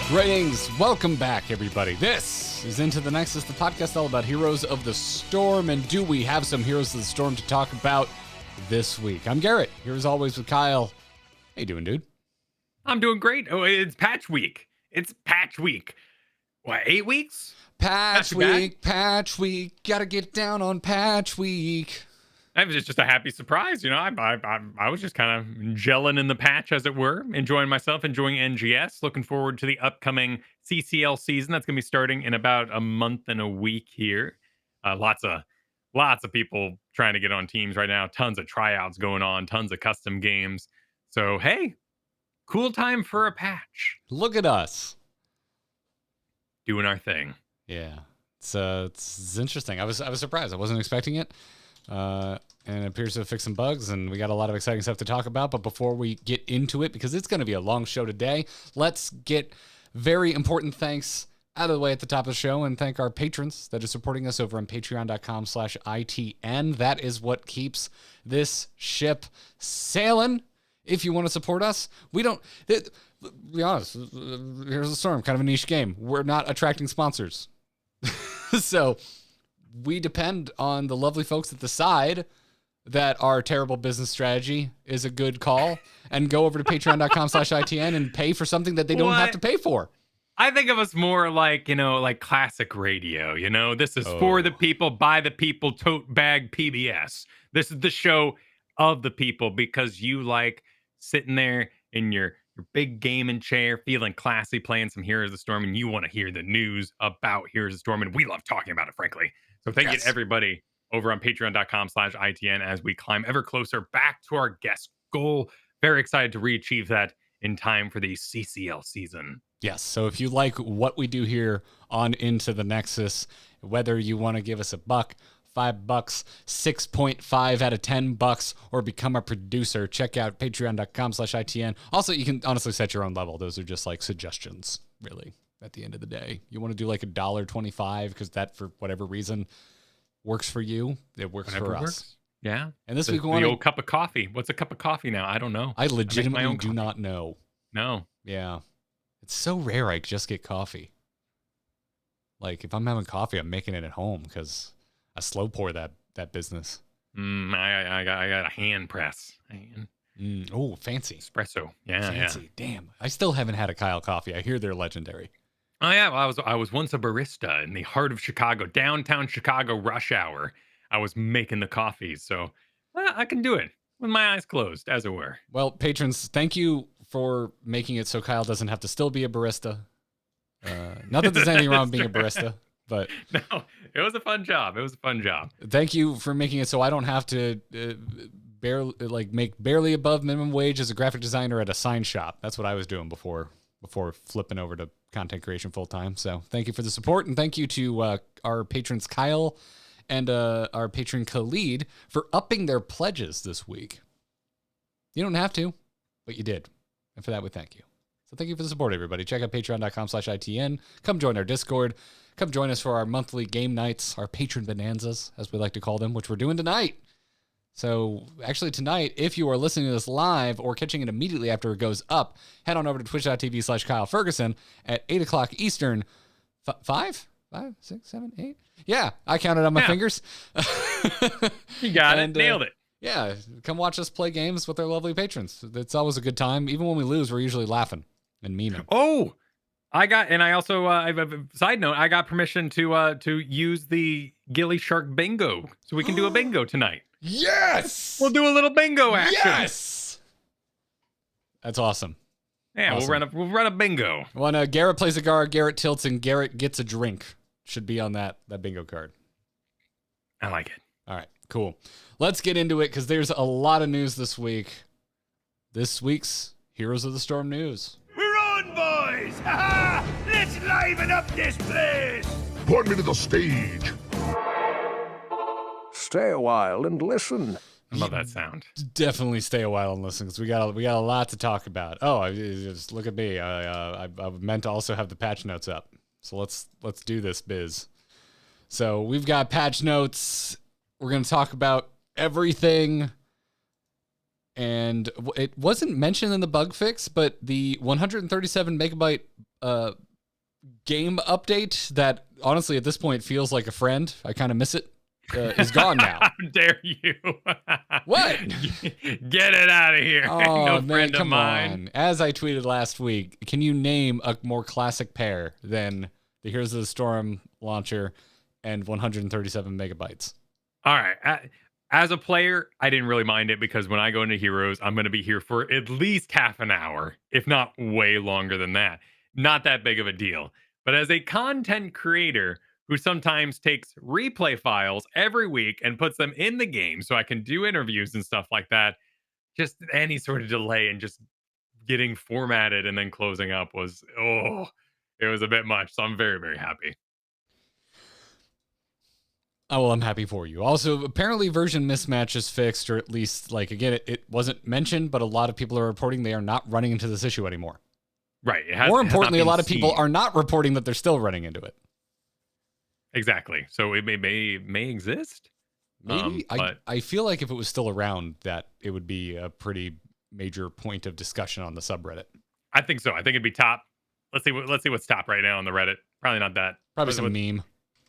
Greetings, welcome back everybody. This is Into the Nexus, the podcast all about Heroes of the Storm, and do we have some Heroes of the Storm to talk about this week? I'm Garrett, here as always with Kyle. How you doing, dude? I'm doing great. Oh, it's patch week. It's patch week. What, 8 weeks? Patch week, gotta get down on patch week. That was just a happy surprise, you know. I was just kind of gelling in the patch, as it were, enjoying myself, enjoying NGS. Looking forward to the upcoming CCL season. That's gonna be starting in about a month and a week here. Lots of people trying to get on teams right now. Tons of tryouts going on. Tons of custom games. So hey, cool time for a patch. Look at us doing our thing. Yeah, it's interesting. I was surprised. I wasn't expecting it. And it appears to have fixed some bugs, and we got a lot of exciting stuff to talk about. But before we get into it, because it's going to be a long show today, let's get very important thanks out of the way at the top of the show and thank our patrons that are supporting us over on patreon.com/ITN. That is what keeps this ship sailing. If you want to support us, we don't, to be honest, Here's the Storm, kind of a niche game. We're not attracting sponsors. So we depend on the lovely folks at the side that our terrible business strategy is a good call and go over to patreon.com/ITN and pay for something that they don't have to pay for. I think of us more like, like classic radio, this is for the people, by the people, tote bag PBS. This is the show of the people because you like sitting there in your big gaming chair, feeling classy, playing some Heroes of the Storm, and you want to hear the news about Heroes of the Storm, and we love talking about it, frankly. So thank you to everybody over on patreon.com/ITN as we climb ever closer back to our guest goal. Very excited to re-achieve that in time for the CCL season. Yes, so if you like what we do here on Into the Nexus, whether you want to give us $1, $5, 6.5 out of $10, or become a producer, check out patreon.com/ITN. Also, you can honestly set your own level. Those are just like suggestions, really, at the end of the day. You want to do like $1.25 because that, for whatever reason, works for you. It works for us. Yeah. And this week we want the old cup of coffee. What's a cup of coffee now? I don't know. I legitimately do not know. No. Yeah. It's so rare I just get coffee. Like, if I'm having coffee, I'm making it at home because I slow pour that business. I got a hand press. Oh, fancy. Espresso. Yeah. Fancy. Yeah. Damn. I still haven't had a Kyle coffee. I hear they're legendary. Oh yeah, well, I was once a barista in the heart of Chicago, downtown Chicago rush hour. I was making the coffees, so I can do it with my eyes closed, as it were. Well, patrons, thank you for making it so Kyle doesn't have to still be a barista. Not that there's anything wrong with being a barista, but no, it was a fun job. Thank you for making it so I don't have to make barely above minimum wage as a graphic designer at a sign shop. That's what I was doing before flipping over to content creation full time. So thank you for the support, and thank you to our patrons Kyle and our patron Khalid for upping their pledges this week. You don't have to, but you did, and for that we thank you. So thank you for the support, everybody. Check out patreon.com/ITN. Come join our Discord. Come join us for our monthly game nights, our patron bonanzas, as we like to call them, which we're doing tonight. So actually tonight, if you are listening to this live or catching it immediately after it goes up, head on over to twitch.tv/Kyle Fergusson at 8 o'clock Eastern. 5, 6, 7, 8. Yeah, I counted on my fingers. You got it. Nailed it. Yeah, come watch us play games with our lovely patrons. It's always a good time. Even when we lose, we're usually laughing and memeing. Oh, side note, I got permission to use the Gilly Shark bingo, so we can do a bingo tonight. Yes! We'll do a little bingo action. Yes! That's awesome. Yeah, awesome. We'll run a bingo. When Garrett plays a guard, Garrett tilts, and Garrett gets a drink. Should be on that bingo card. I like it. All right, cool. Let's get into it because there's a lot of news this week. This week's Heroes of the Storm news. We're on, boys! Ha-ha! Let's liven up this place! Point me to the stage. Stay a while and listen. I love that sound. Definitely stay a while and listen because we got a lot to talk about. Oh, just look at me. I meant to also have the patch notes up. So let's do this, biz. So we've got patch notes. We're going to talk about everything And it wasn't mentioned in the bug fix, but the 137 megabyte game update that honestly at this point feels like a friend, I kind of miss it, is gone now. How dare you? What? Get it out of here. Oh, No man, friend of come mine. on. As I tweeted last week, can you name a more classic pair than the Heroes of the Storm launcher and 137 megabytes? All right. As a player, I didn't really mind it because when I go into Heroes, I'm going to be here for at least half an hour, if not way longer than that. Not that big of a deal. But as a content creator who sometimes takes replay files every week and puts them in the game so I can do interviews and stuff like that, just any sort of delay and just getting formatted and then closing up was, it was a bit much. So I'm very, very happy. Oh, well, I'm happy for you. Also, apparently version mismatch is fixed, or at least, like, again, it wasn't mentioned, but a lot of people are reporting they are not running into this issue anymore. Right. More importantly, a lot of people are not reporting that they're still running into it. Exactly. So it may exist. Maybe. But I feel like if it was still around, that it would be a pretty major point of discussion on the subreddit. I think so. I think it'd be top. Let's see what's top right now on the Reddit. Probably not that. Probably some meme.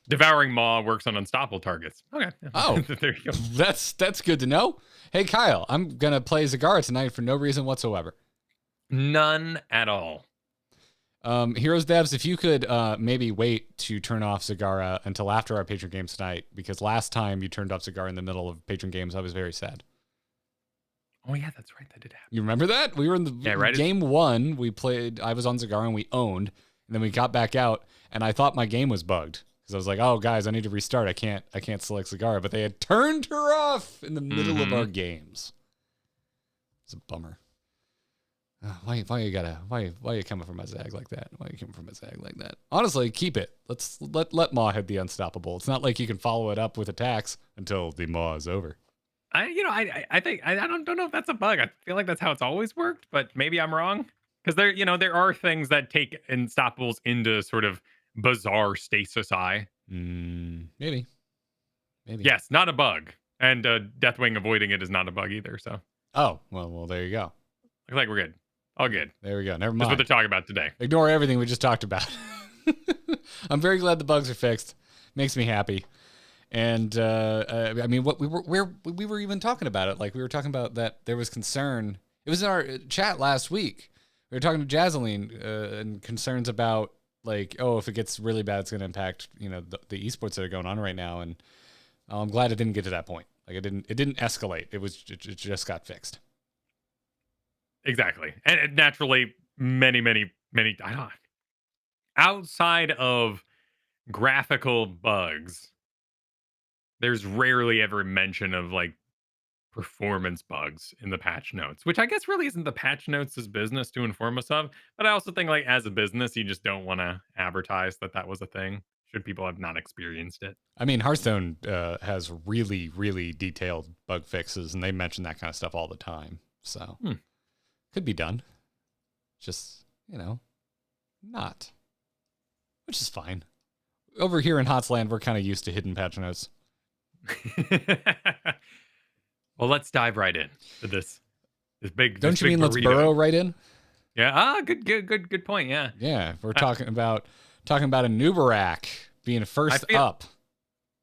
Devouring Maw works on unstoppable targets. Okay. Oh, there you go. That's good to know. Hey, Kyle, I'm going to play Zagara tonight for no reason whatsoever. None at all. Heroes devs, if you could maybe wait to turn off Zagara until after our patron games tonight, because last time you turned off Zagara in the middle of patron games, I was very sad. Oh, yeah, that's right. That did happen. You remember that? We were in the game one. We played, I was on Zagara and we owned, and then we got back out, and I thought my game was bugged. Because I was like, oh, guys, I need to restart. I can't select Zagara. But they had turned her off in the middle of our games. It's a bummer. Why you coming from my Zag like that? Why are you coming from my Zag like that? Honestly, keep it. Let's let Maw hit the unstoppable. It's not like you can follow it up with attacks until the Maw is over. I think I don't know if that's a bug. I feel like that's how it's always worked, but maybe I'm wrong. Because there are things that take unstoppables into sort of bizarre stasis eye. Maybe. Yes, not a bug. And Deathwing avoiding it is not a bug either. So. Oh, well, there you go. Looks like we're good. All good. There we go. Never mind. That's what they're talking about today. Ignore everything we just talked about. I'm very glad the bugs are fixed. Makes me happy. And I mean, what we were even talking about it. Like we were talking about that there was concern. It was in our chat last week. We were talking to Jazzaline and concerns about like, oh, if it gets really bad, it's going to impact the esports that are going on right now. And I'm glad it didn't get to that point. Like it didn't escalate. It just got fixed. Exactly. And naturally, many, outside of graphical bugs, there's rarely ever mention of like performance bugs in the patch notes, which I guess really isn't the patch notes' business to inform us of. But I also think like as a business, you just don't want to advertise that was a thing should people have not experienced it. I mean, Hearthstone has really, really detailed bug fixes, and they mention that kind of stuff all the time. So could be done. Just, not. Which is fine. Over here in Hotsland, we're kind of used to hidden patch notes. Well, let's dive right in to this big. Don't you mean let's burrow right in? Yeah. Good point. Yeah. Yeah. We're talking about a Nubarak being first up.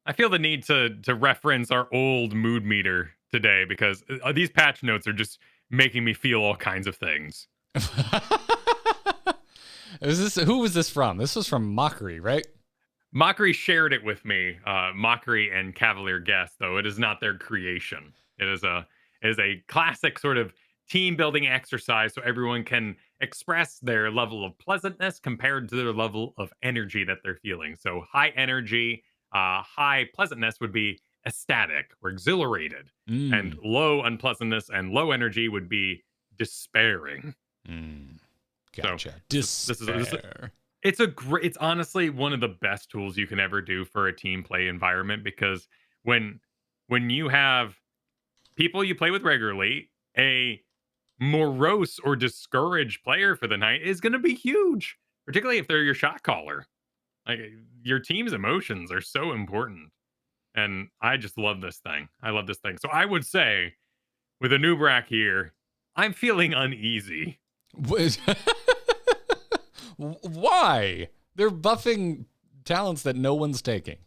I feel the need to reference our old mood meter today because these patch notes are just making me feel all kinds of things. Who was this from? This was from Mockery, right? Mockery shared it with me. Mockery and Cavalier Guest, though it is not their creation. It is a classic sort of team building exercise, so everyone can express their level of pleasantness compared to their level of energy that they're feeling. So high energy, high pleasantness would be ecstatic or exhilarated, and low unpleasantness and low energy would be despairing. Gotcha. So it's honestly one of the best tools you can ever do for a team play environment, because when you have people you play with regularly, a morose or discouraged player for the night is going to be huge, particularly if they're your shot caller. Like your team's emotions are so important. And I just love this thing. So I would say with a Nubrak here, I'm feeling uneasy. Why? They're buffing talents that no one's taking.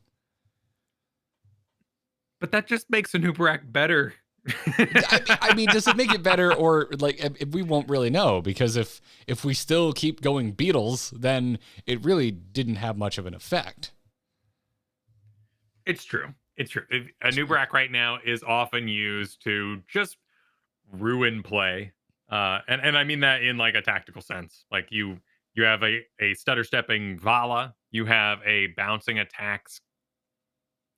But that just makes a Nubrak better. I mean, does it make it better, or like we won't really know, because if we still keep going Beatles, then it really didn't have much of an effect. It's true. It's true. A Nubrak right now is often used to just ruin play, and I mean that in like a tactical sense. Like you have a stutter stepping Vala, you have a bouncing attacks,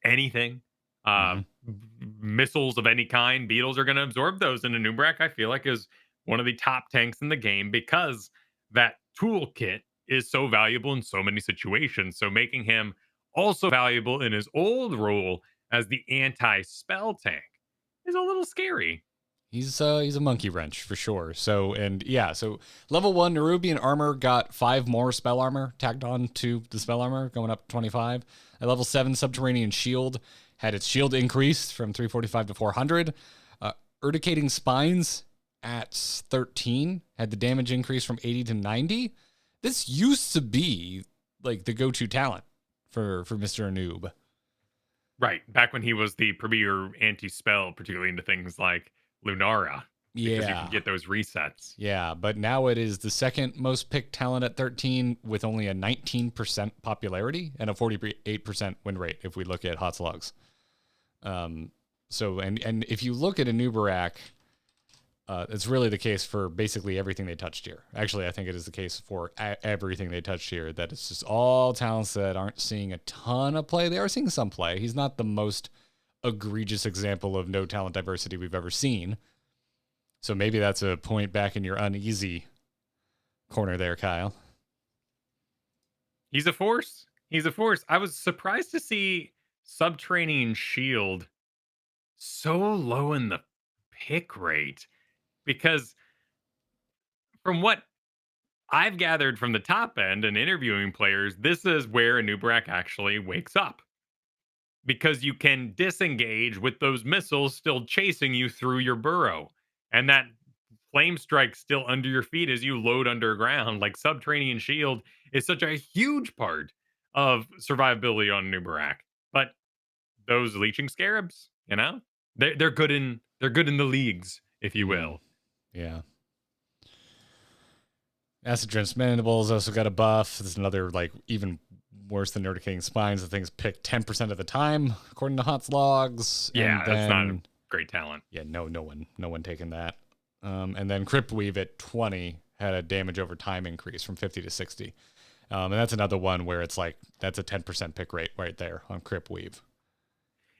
anything. Missiles of any kind, Beetles are going to absorb those. And a Nubrak, I feel like, is one of the top tanks in the game because that toolkit is so valuable in so many situations. So making him also valuable in his old role as the anti-spell tank is a little scary. He's a monkey wrench for sure. So level 1 Nerubian Armor got 5 more spell armor tagged on to the spell armor, going up to 25. At level 7 Subterranean Shield had its shield increased from 345 to 400. Urticating Spines at 13 had the damage increase from 80 to 90. This used to be like the go-to talent for Mr. Noob. Right. Back when he was the premier anti-spell, particularly into things like Lunara. Because you can get those resets. Yeah, but now it is the second most picked talent at 13 with only a 19% popularity and a 48% win rate if we look at hot slugs. So if you look at a Nubarak, it's really the case for basically everything they touched here. Actually, I think it is the case for everything they touched here, that it's just all talents that aren't seeing a ton of play. They are seeing some play. He's not the most egregious example of no talent diversity we've ever seen. So maybe that's a point back in your uneasy corner there, Kyle. He's a force. He's a force. I was surprised to see Subterranean Shield so low in the pick rate, because from what I've gathered from the top end and interviewing players, this is where a Nubrak actually wakes up, because you can disengage with those missiles still chasing you through your burrow, and that flame strike still under your feet as you load underground. Like, Subterranean Shield is such a huge part of survivability on Nubrak. But those leeching scarabs, they're good in the leagues, if you will. Yeah. Acid Drenched Mandibles also got a buff. There's another, like, even worse than Urticating Spines. The thing's picked 10% of the time, according to Hot's logs. Yeah, that's not a great talent. Yeah, no one taking that. And then Cryptweave at 20 had a damage over time increase from 50 to 60. And that's another one where it's like, that's a 10% pick rate right there on Cryptweave.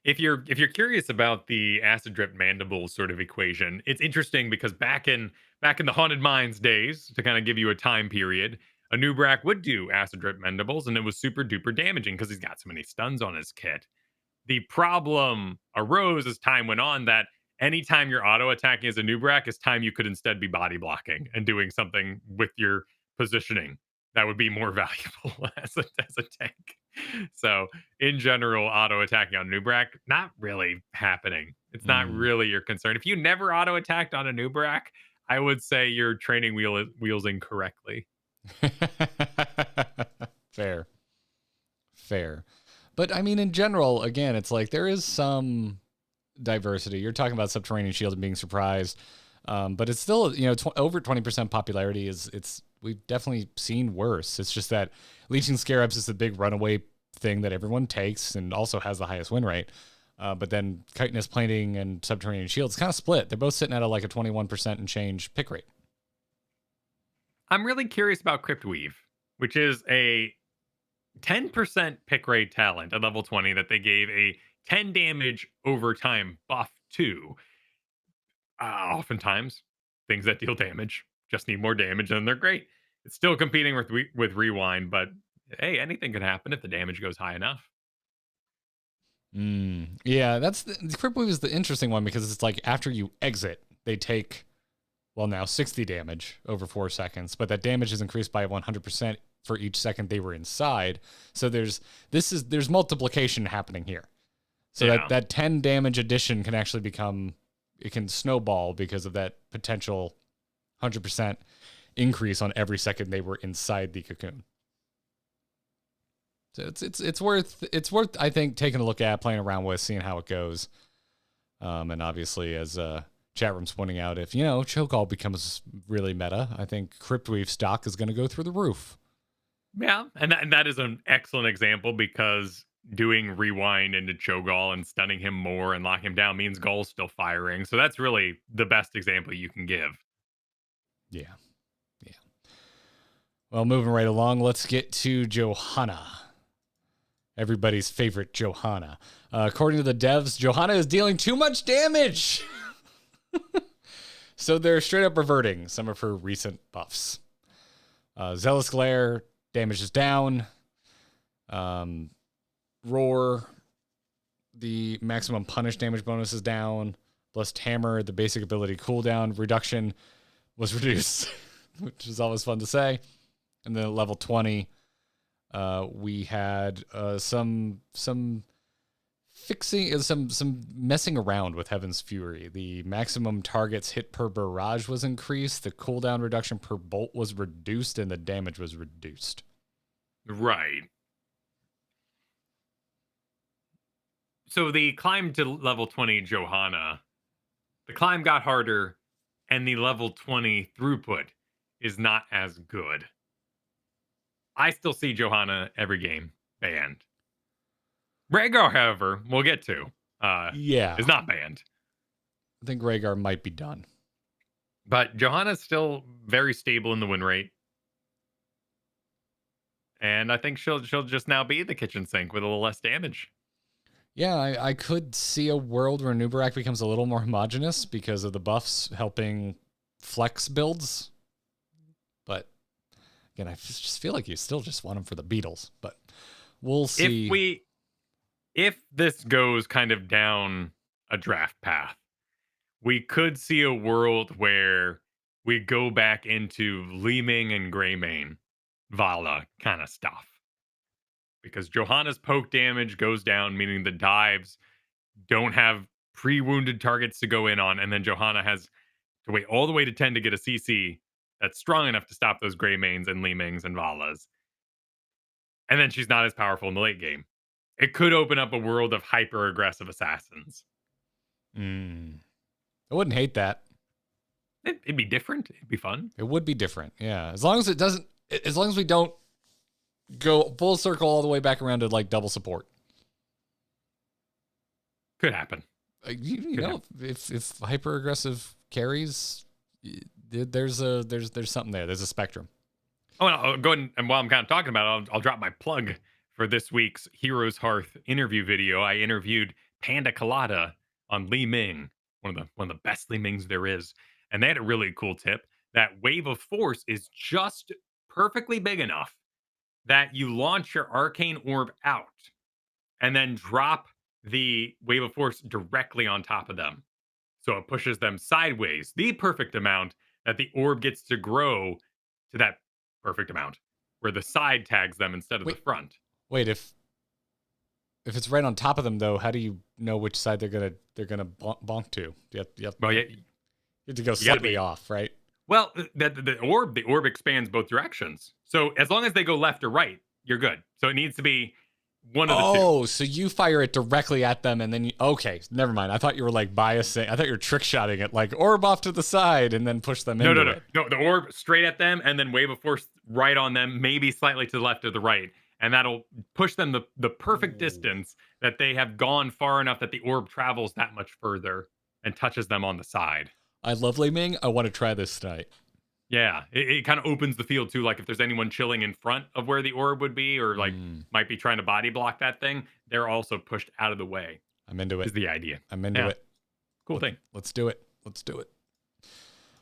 If you're curious about the acid drip mandibles sort of equation, it's interesting because back in the Haunted Mines days, to kind of give you a time period, a Nubrak would do acid drip mandibles, and it was super duper damaging because he's got so many stuns on his kit. The problem arose as time went on that anytime you're auto attacking as a Nubrak is time you could instead be body blocking and doing something with your positioning that would be more valuable as a tank. So in general, auto attacking on Nubrak, not really happening. It's not really your concern. If you never auto attacked on a Nubrak, I would say you're training wheels incorrectly. Fair. But I mean, in general, again, it's like there is some diversity. You're talking about Subterranean Shield and being surprised, but it's still, over 20% popularity we've definitely seen worse. It's just that Leeching Scarabs is the big runaway thing that everyone takes and also has the highest win rate. But then Chitinous Plating and Subterranean Shield is kind of split. They're both sitting at a 21% and change pick rate. I'm really curious about Cryptweave, which is a 10% pick rate talent at level 20 that they gave a 10 damage over time buff to. Oftentimes, things that deal damage just need more damage and they're great. It's still competing with Rewind, but hey, anything could happen if the damage goes high enough. Yeah, the Cryptweave is the interesting one because it's like after you exit, they take, now 60 damage over 4 seconds, but that damage is increased by 100% for each second they were inside. So there's multiplication happening here. So that 10 damage addition can actually become it can snowball because of that potential 100% increase on every second they were inside the cocoon. So it's worth I think taking a look at, playing around with, seeing how it goes. And obviously, as chat room's pointing out, if Chokeall becomes really meta, I think Cryptweave stock is going to go through the roof. Yeah, and that is an excellent example, because doing rewind into Cho'Gall and stunning him more and locking him down means Gull's still firing. So that's really the best example you can give. Yeah. Well, moving right along, let's get to Johanna. Everybody's favorite Johanna. According to the devs, Johanna is dealing too much damage. So they're straight up reverting some of her recent buffs. Zealous Glare, damage is down. Roar, the maximum punish damage bonus is down. Blessed Hammer, the basic ability cooldown reduction was reduced, which is always fun to say. And then at level 20, we had some fixing, some messing around with Heaven's Fury. The maximum targets hit per barrage was increased, the cooldown reduction per bolt was reduced, and the damage was reduced. Right. So the climb to level 20 Johanna, the climb got harder, and the level 20 throughput is not as good. I still see Johanna every game banned. Rhaegar, however, we'll get to, is not banned. I think Rhaegar might be done. But Johanna's still very stable in the win rate. And I think she'll just now be the kitchen sink with a little less damage. Yeah, I could see a world where Nubarak becomes a little more homogenous because of the buffs helping flex builds. But again, I just feel like you still just want them for the Beatles. But we'll see. If this goes kind of down a draft path, we could see a world where we go back into Leeming and Greymane, Vala kind of stuff. Because Johanna's poke damage goes down, meaning the dives don't have pre-wounded targets to go in on, and then Johanna has to wait all the way to 10 to get a CC that's strong enough to stop those Greymanes and Leemings and Valas. And then she's not as powerful in the late game. It could open up a world of hyper-aggressive assassins. I wouldn't hate that. It'd be different. It'd be fun. It would be different, yeah. As long as we don't go full circle all the way back around to like double support. Could happen. If hyper aggressive carries, there's something there. There's a spectrum. Oh, and I'll go ahead and while I'm kind of talking about it, I'll drop my plug for this week's Heroes Hearth interview video. I interviewed Panda Colada on Li Ming, one of the best Li Mings there is, and they had a really cool tip that Wave of Force is just perfectly big enough that you launch your arcane orb out and then drop the Wave of Force directly on top of them. So it pushes them sideways, the perfect amount that the orb gets to grow to that perfect amount, where the side tags them instead of the front. Wait, if it's right on top of them though, how do you know which side they're gonna bonk to? You have to go slightly off, right? Well, the orb expands both directions. So as long as they go left or right, you're good. So it needs to be one of the two. Oh, so you fire it directly at them and then okay, never mind. I thought you were like biasing. I thought you were trick shotting it, like orb off to the side and then push them into it. No, the orb straight at them and then Wave of Force right on them, maybe slightly to the left or the right. And that'll push them the perfect distance that they have gone far enough that the orb travels that much further and touches them on the side. I love Li Ming. I want to try this tonight. Yeah, it kind of opens the field too. Like if there's anyone chilling in front of where the orb would be, or like might be trying to body block that thing, they're also pushed out of the way. I'm into it. Is the idea. I'm into it. Cool thing. Let's do it.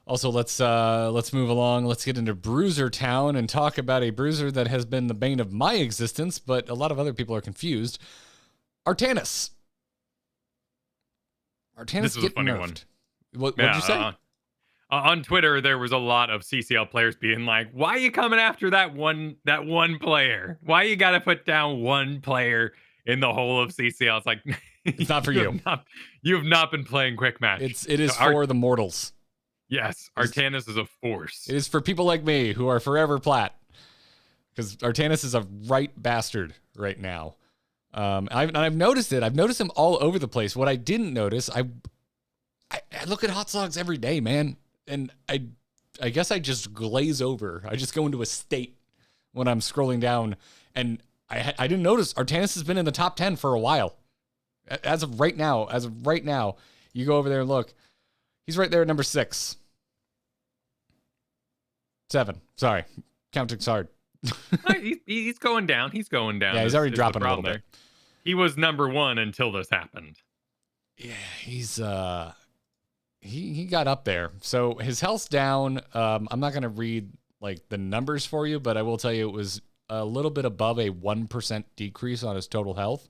Also, let's move along. Let's get into Bruiser Town and talk about a bruiser that has been the bane of my existence, but a lot of other people are confused. Artanis. This is a funny nerfed. one. What'd you say? On Twitter, there was a lot of CCL players being like, "Why are you coming after that one player? Why you got to put down one player in the whole of CCL?" It's like, It's not for you. You have not been playing quick match. It is for the mortals. Yes, Artanis is a force. It is for people like me who are forever plat. Because Artanis is a right bastard right now. I've noticed it. I've noticed him all over the place. What I didn't notice, I look at hot slogs every day, man. And I guess I just glaze over. I just go into a state when I'm scrolling down. And I didn't notice Artanis has been in the top 10 for a while. As of right now, you go over there and look. He's right there at number 6. 7. Sorry. Counting's hard. He's going down. He's going down. Yeah, he's already dropping a little bit. He was number 1 until this happened. Yeah, he's he got up there. So his health's down. I'm not gonna read like the numbers for you, but I will tell you it was a little bit above a 1% decrease on his total health.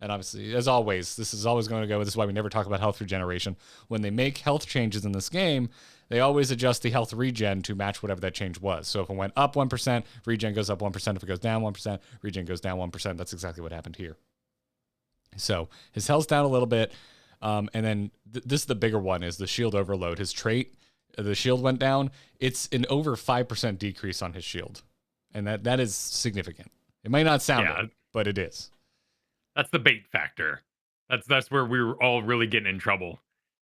And obviously, as always, this is always going to go. This is why we never talk about health regeneration. When they make health changes in this game, they always adjust the health regen to match whatever that change was. So if it went up 1%, regen goes up 1%. If it goes down 1%, regen goes down 1%. That's exactly what happened here. So his health's down a little bit. And then this is the bigger one, is the shield overload. His trait, the shield went down. It's an over 5% decrease on his shield. And that is significant. It might not sound it, but it is. That's the bait factor. That's where we were all really getting in trouble.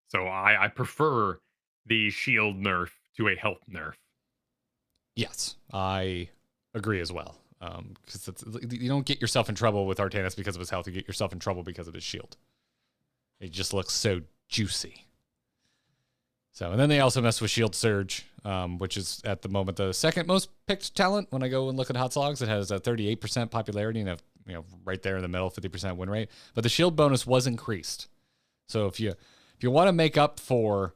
So I prefer the shield nerf to a health nerf. Yes, I agree as well. Because you don't get yourself in trouble with Artanis because of his health. You get yourself in trouble because of his shield. It just looks so juicy. So, and then they also mess with Shield Surge, which is at the moment the second most picked talent. When I go and look at Hot Slogs, it has a 38% popularity and right there in the middle, 50% win rate. But the shield bonus was increased. So if you want to make up for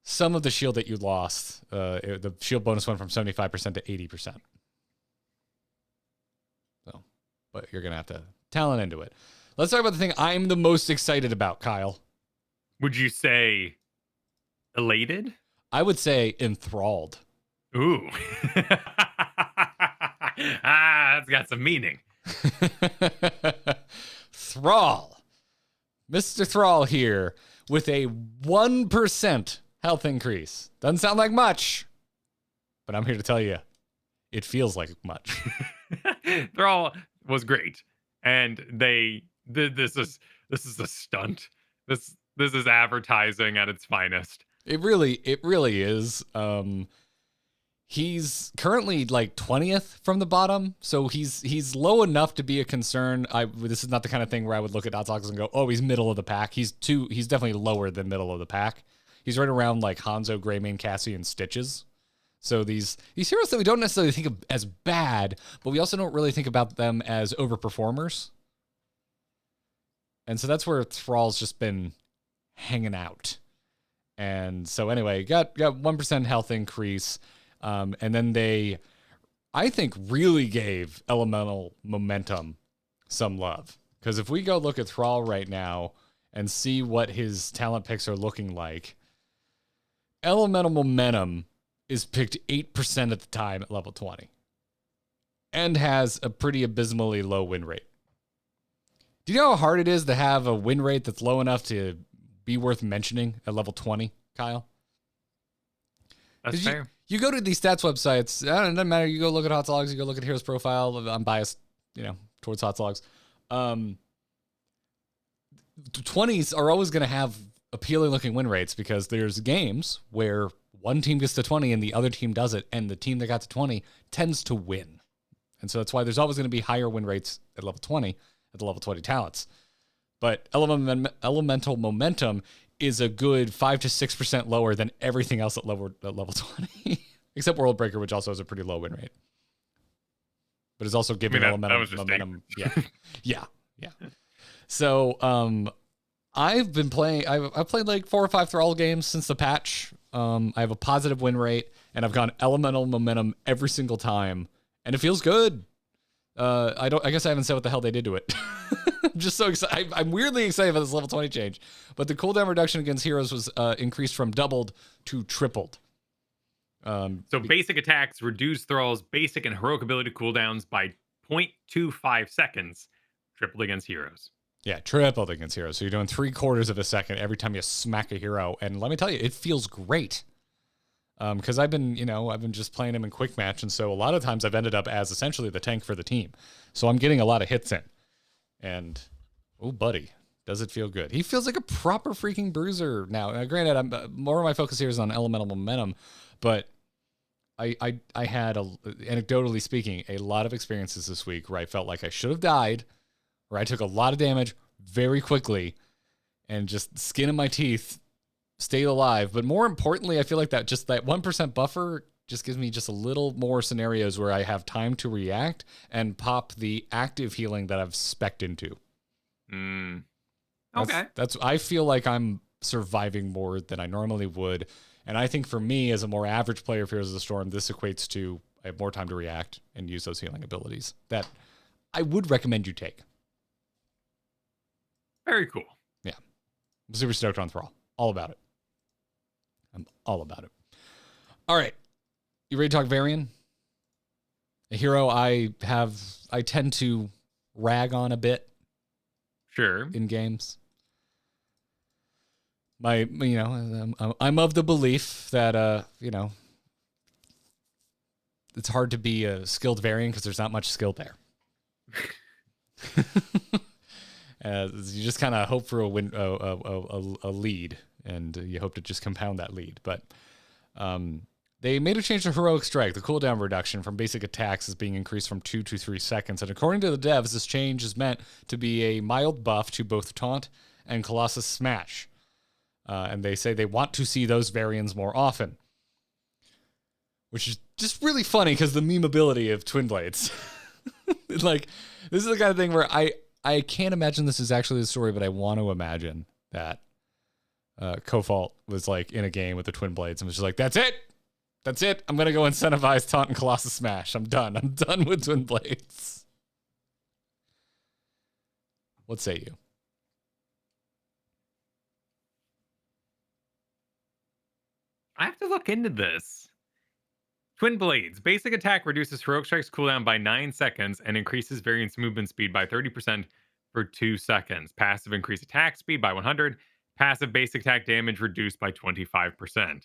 some of the shield that you lost, the shield bonus went from 75% to 80%. So, but you're gonna have to talent into it. Let's talk about the thing I'm the most excited about, Kyle. Would you say elated? I would say enthralled. Ooh. That's got some meaning. Thrall. Mr. Thrall here with a 1% health increase. Doesn't sound like much, but I'm here to tell you it feels like much. Thrall was great. And this is a stunt. This is advertising at its finest. It really is. He's currently like 20th from the bottom, so he's low enough to be a concern. This is not the kind of thing where I would look at Hot Slogs and go, "Oh, he's middle of the pack." He's definitely lower than middle of the pack. He's right around like Hanzo, Greymane, Cassie, and Stitches. So these heroes that we don't necessarily think of as bad, but we also don't really think about them as overperformers. And so that's where Thrall's just been hanging out. And so anyway, got 1% health increase. And then they, I think, really gave Elemental Momentum some love. Because if we go look at Thrall right now and see what his talent picks are looking like, Elemental Momentum is picked 8% at the time at level 20. And has a pretty abysmally low win rate. Do you know how hard it is to have a win rate that's low enough to be worth mentioning at level 20, Kyle? That's fair. You go to these stats websites, it doesn't matter. You go look at Hot Slogs, you go look at Hero's Profile. I'm biased, towards Hot Slogs. 20s are always going to have appealing looking win rates because there's games where one team gets to 20 and the other team does it, and the team that got to 20 tends to win. And so that's why there's always going to be higher win rates at level 20 at the level 20 talents. But Elemental Momentum is a good 5 to 6% lower than everything else at level 20, except World Breaker, which also has a pretty low win rate. But it's also giving Elemental Momentum. Yeah. So I've been playing. I've played like 4 or 5 Thrall games since the patch. I have a positive win rate, and I've gone Elemental Momentum every single time, and it feels good. I guess I haven't said what the hell they did to it. I'm just so excited. I'm weirdly excited about this level 20 change. But the cooldown reduction against heroes was increased from doubled to tripled. So basic attacks reduce Thrall's basic and heroic ability cooldowns by 0.25 seconds, tripled against heroes. Yeah, tripled against heroes. So you're doing 3/4 of a second every time you smack a hero. And let me tell you, it feels great. Because I've been just playing him in quick match. And so a lot of times I've ended up as essentially the tank for the team. So I'm getting a lot of hits in. And, oh, buddy, does it feel good. He feels like a proper freaking bruiser now. Granted, more of my focus here is on elemental momentum. But I had, anecdotally speaking, a lot of experiences this week where I felt like I should have died, where I took a lot of damage very quickly, and just skin in my teeth, stayed alive. But more importantly, I feel like that 1% buffer just gives me just a little more scenarios where I have time to react and pop the active healing that I've spec'd into. Okay. I feel like I'm surviving more than I normally would. And I think for me, as a more average player of Heroes of the Storm, this equates to I have more time to react and use those healing abilities that I would recommend you take. Very cool. Yeah. I'm super stoked on Thrall. All about it. I'm all about it. All right. You ready to talk Varian? A hero I tend to rag on a bit. Sure. In games. I'm of the belief that, it's hard to be a skilled Varian because there's not much skill there. You just kind of hope for a lead, and you hope to just compound that lead. But they made a change to Heroic Strike. The cooldown reduction from basic attacks is being increased from 2 to 3 seconds. And according to the devs, this change is meant to be a mild buff to both Taunt and Colossal Smash. And they say they want to see those Varians more often. Which is just really funny because the memeability of Twin Blades. Like, this is the kind of thing where I can't imagine this is actually the story, but I want to imagine that Kofalt was like in a game with the Twin Blades and was just like, that's it. That's it. I'm going to go incentivize Taunt and Colossal Smash. I'm done. I'm done with Twin Blades. What say you? I have to look into this. Twin Blades. Basic attack reduces Heroic Strike's cooldown by 9 seconds and increases Variant's movement speed by 30% for 2 seconds. Passive increase attack speed by 100. Passive basic attack damage reduced by 25%.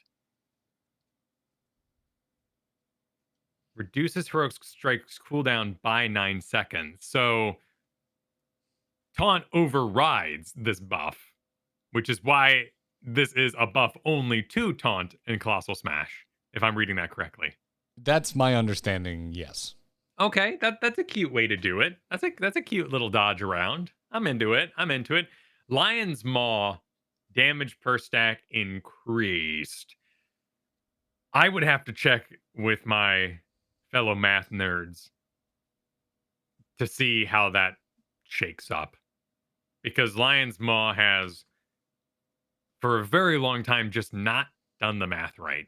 Reduces Heroic Strike's cooldown by 9 seconds. So Taunt overrides this buff, which is why this is a buff only to Taunt and Colossal Smash, if I'm reading that correctly. That's my understanding, yes. Okay, that's a cute way to do it. That's a cute little dodge around. I'm into it. Lion's Maw damage per stack increased. I would have to check with my fellow math nerds to see how that shakes up. Because Lion's Maw has, for a very long time, just not done the math right.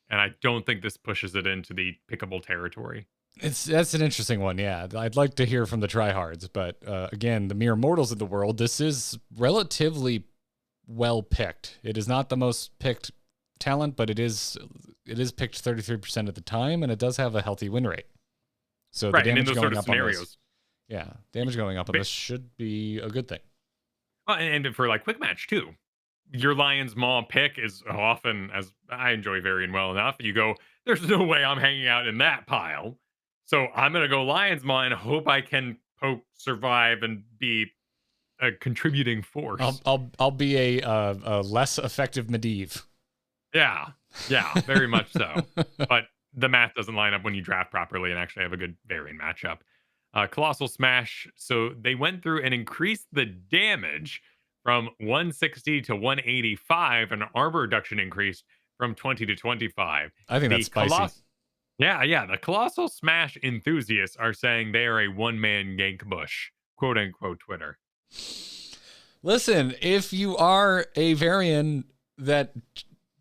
And I don't think this pushes it into the pickable territory. That's an interesting one, yeah. I'd like to hear from the tryhards, but again, the mere mortals of the world, this is relatively well picked. It is not the most picked talent, but it is picked 33% of the time, and it does have a healthy win rate. So right, the damage and in those going sort of up scenarios. on this, yeah, damage going up on this should be a good thing. Well, and for like quick match too. Your Lion's Maw pick is often, as I enjoy Varian well enough, you go, there's no way I'm hanging out in that pile. So I'm going to go Lion's Maw and hope I can survive and be a contributing force. I'll be a less effective Medivh. Yeah, very much so. But the math doesn't line up when you draft properly and actually have a good Varian matchup. Colossal Smash, so they went through and increased the damage from 160 to 185, and armor reduction increased from 20 to 25. I think that's spicy. Yeah. The Colossal Smash enthusiasts are saying they are a one-man gank bush, quote unquote Twitter. Listen, if you are a Varian that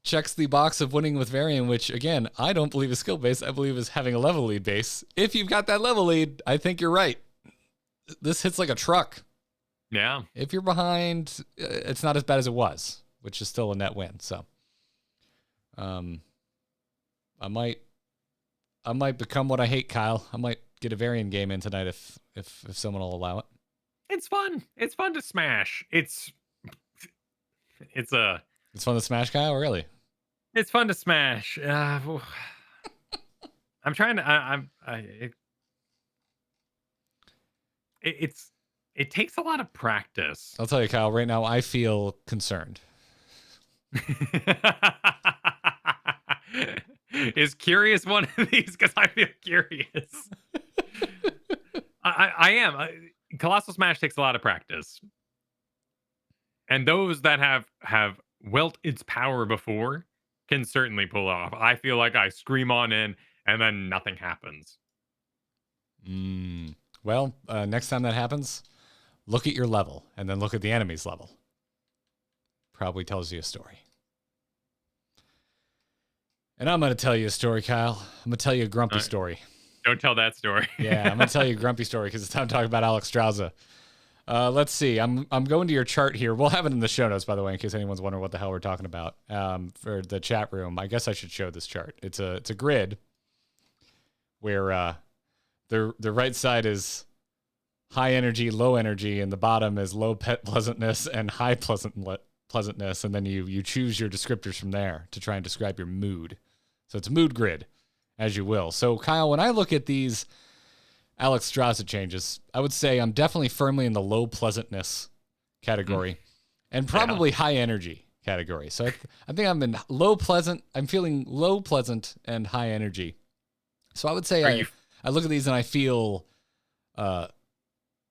checks the box of winning with Varian, which again, I don't believe is skill based, I believe is having a level lead base. If you've got that level lead, I think you're right. This hits like a truck. Yeah. If you're behind, it's not as bad as it was, which is still a net win. So, I might become what I hate, Kyle. I might get a Varian game in tonight if someone will allow it. It's fun. It's fun to smash. It's fun to smash, Kyle. Really? It's fun to smash. I'm trying to. It takes a lot of practice. I'll tell you, Kyle. Right now, I feel concerned. Is curious one of these? Because I feel curious. I am. Colossal Smash takes a lot of practice, and those that have welt its power before can certainly pull off. I feel like I scream on in, and then nothing happens. Well, next time that happens, look at your level, and then look at the enemy's level. Probably tells you a story. And I'm going to tell you a story, Kyle. I'm going to tell you a grumpy story. Don't tell that story. Yeah, I'm going to tell you a grumpy story because it's time to talk about Alexstrasza. Let's see. I'm going to your chart here. We'll have it in the show notes, by the way, in case anyone's wondering what the hell we're talking about for the chat room. I guess I should show this chart. It's a grid where the right side is high energy, low energy, and the bottom is low pleasantness and high pleasantness, and then you choose your descriptors from there to try and describe your mood. So it's a mood grid, as you will. So, Kyle, when I look at these Alexstrasza changes, I would say I'm definitely firmly in the low pleasantness category and probably high energy category. So I think I'm in low pleasant. I'm feeling low pleasant and high energy. So I would say I look at these and I feel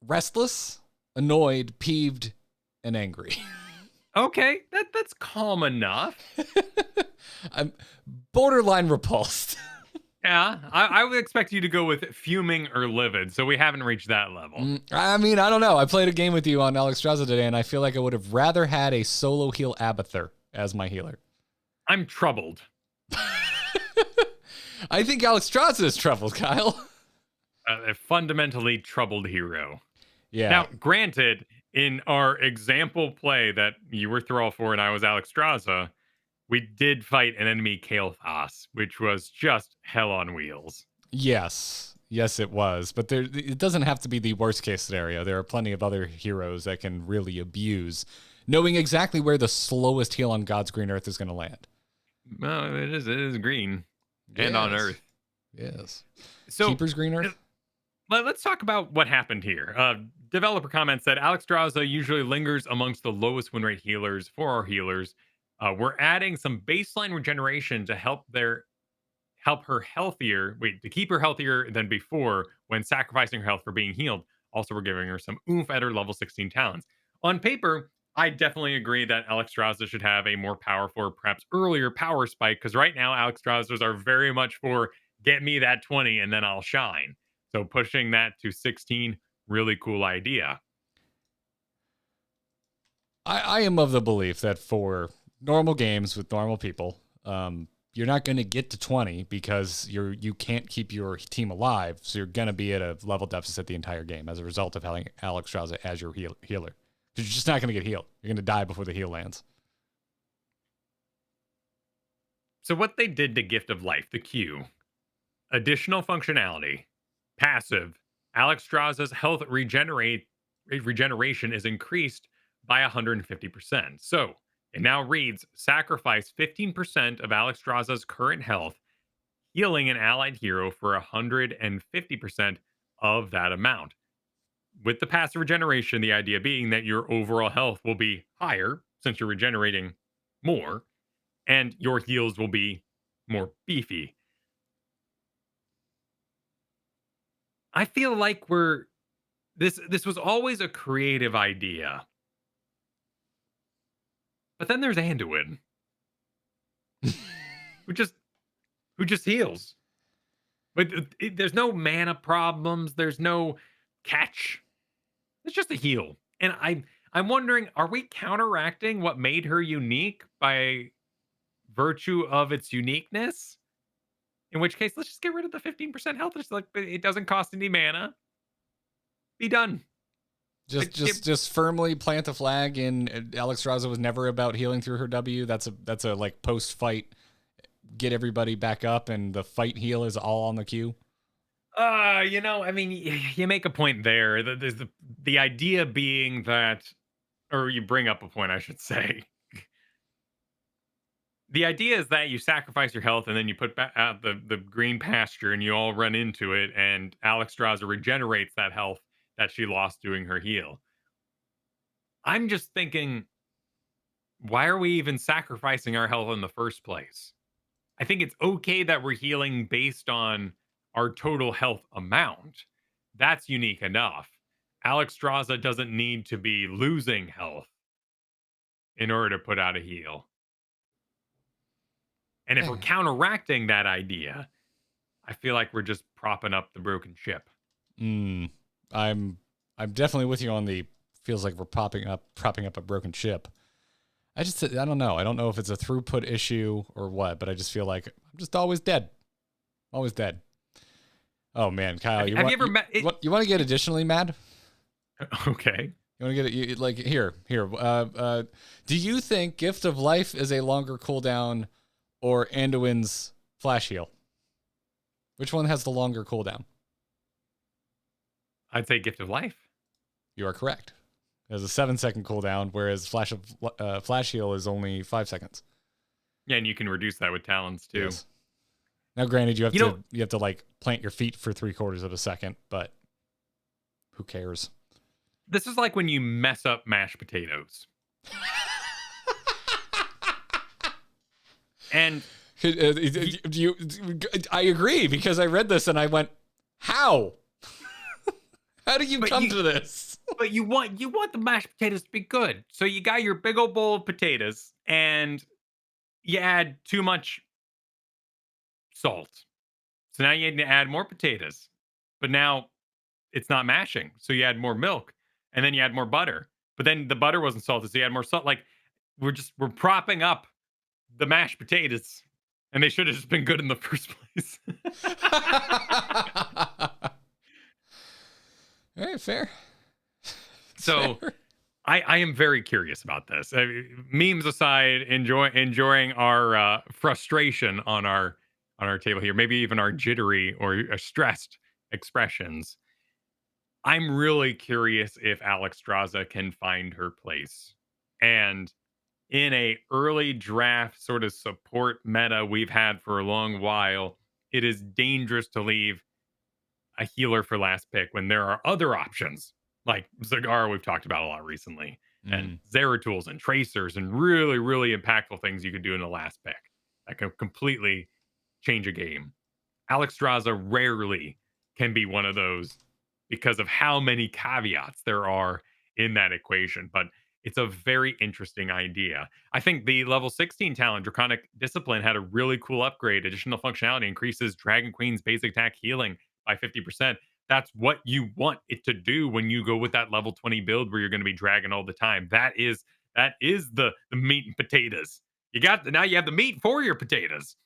restless, annoyed, peeved, and angry. Okay, that's calm enough. I'm borderline repulsed. Yeah, I would expect you to go with fuming or livid, so we haven't reached that level. I mean, I don't know. I played a game with you on Alexstrasza today, and I feel like I would have rather had a solo heal Abathur as my healer. I'm troubled. I think Alexstrasza is troubled, Kyle. A fundamentally troubled hero. Yeah. Now, granted, in our example play that you were Thrall for and I was Alexstrasza, we did fight an enemy Kael'thas, which was just hell on wheels. Yes, it was. But it doesn't have to be the worst case scenario. There are plenty of other heroes that can really abuse knowing exactly where the slowest heal on God's green earth is going to land. Well, it is green and on Earth. Yes. So Keeper's green earth? Let's talk about what happened here. Developer comments said Alexstrasza usually lingers amongst the lowest win rate healers for our healers. We're adding some baseline regeneration to help her healthier. To keep her healthier than before when sacrificing her health for being healed. Also, we're giving her some oomph at her level 16 talents. On paper, I definitely agree that Alexstrasza should have a more powerful, perhaps earlier power spike, because right now Alexstrazzas are very much for get me that 20 and then I'll shine. So pushing that to 16, really cool idea. I am of the belief that for normal games with normal people, you're not going to get to 20 because you can't keep your team alive. So you're going to be at a level deficit the entire game as a result of having Alexstrasza as your healer. Because you're just not going to get healed. You're going to die before the heal lands. So what they did to Gift of Life, the Q, additional functionality, passive, Alexstrasza's health regeneration is increased by 150%. So it now reads, sacrifice 15% of Alexstrasza's current health, healing an allied hero for 150% of that amount. With the passive regeneration, the idea being that your overall health will be higher since you're regenerating more, and your heals will be more beefy. I feel like this was always a creative idea. But then there's Anduin. who just heals. But there's no mana problems, there's no catch. It's just a heal. And I'm wondering, are we counteracting what made her unique by virtue of its uniqueness? In which case, let's just get rid of the 15% health. It's like it doesn't cost any mana. Be done. Just firmly plant the flag. And Alexstrasza was never about healing through her W. That's a like post fight, get everybody back up, and the fight heal is all on the queue. I mean, you make a point there. There's the idea being that, or you bring up a point, I should say. The idea is that you sacrifice your health and then you put back out the green pasture and you all run into it, and Alexstrasza regenerates that health that she lost doing her heal. I'm just thinking, why are we even sacrificing our health in the first place? I think it's okay that we're healing based on our total health amount. That's unique enough. Alexstrasza doesn't need to be losing health in order to put out a heal. And if we're counteracting that idea, I feel like we're just propping up the broken ship. I'm definitely with you on the feels like we're propping up a broken ship. I don't know. I don't know if it's a throughput issue or what, but I just feel like I'm just always dead. Always dead. Oh man, Kyle, you want to get additionally mad? Okay. You want to get it like here. Do you think Gift of Life is a longer cooldown or Anduin's flash heal? Which one has the longer cooldown? I'd say Gift of Life. You are correct. It has a 7-second cooldown, whereas flash heal is only 5 seconds. Yeah, and you can reduce that with talents too. Yes. Now, granted, you have to like plant your feet for 3/4 of a second, but who cares? This is like when you mess up mashed potatoes. And I agree, because I read this and I went, how? How do you come to this? But you want the mashed potatoes to be good. So you got your big old bowl of potatoes and you add too much salt. So now you need to add more potatoes. But now it's not mashing. So you add more milk and then you add more butter. But then the butter wasn't salted, so you add more salt. Like we're propping up the mashed potatoes, and they should have just been good in the first place. All right, fair. So I am very curious about this. Memes aside, enjoying our frustration on our table here, maybe even our jittery or stressed expressions. I'm really curious if Alexstrasza can find her place. And in a early draft sort of support meta we've had for a long while, it is dangerous to leave a healer for last pick when there are other options like Zagara we've talked about a lot recently, and Zeratools and Tracers and really, really impactful things you could do in the last pick that can completely change a game. Alexstrasza rarely can be one of those because of how many caveats there are in that equation, but it's a very interesting idea. I think the level 16 talent, Draconic Discipline, had a really cool upgrade. Additional functionality increases Dragon Queen's basic attack healing by 50%. That's what you want it to do when you go with that level 20 build where you're going to be dragging all the time. That is the meat and potatoes. Now you have the meat for your potatoes.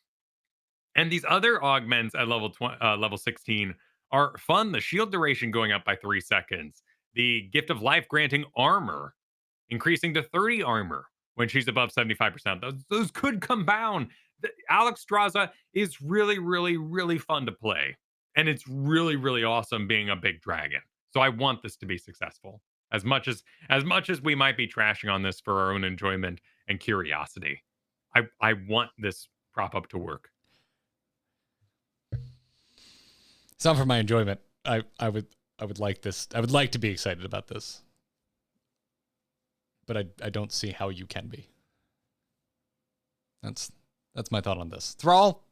And these other augments at level 16 are fun. The shield duration going up by 3 seconds. The Gift of Life granting armor, increasing to 30 armor when she's above 75%. Those could compound. Alexstrasza is really, really, really fun to play. And it's really, really awesome being a big dragon. So I want this to be successful. As much as we might be trashing on this for our own enjoyment and curiosity, I want this prop up to work. It's not for my enjoyment. I would like this. I would like to be excited about this, but I don't see how you can be. That's my thought on this. Thrall,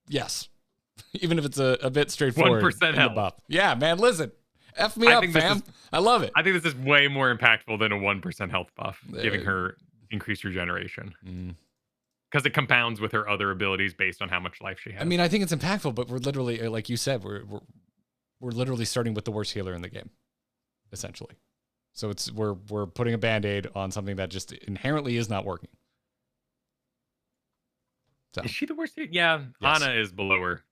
yes, even if it's a bit straightforward. 1% health. Buff. Yeah, man. Listen, F me up, fam. I love it. I think this is way more impactful than a 1% health buff, giving her increased regeneration. Because it compounds with her other abilities based on how much life she has. I mean, I think it's impactful, but we're literally, like you said, we're literally starting with the worst healer in the game, essentially. So we're putting a Band-Aid on something that just inherently is not working. So. Is she the worst healer? Yeah, yes. Anna is below her.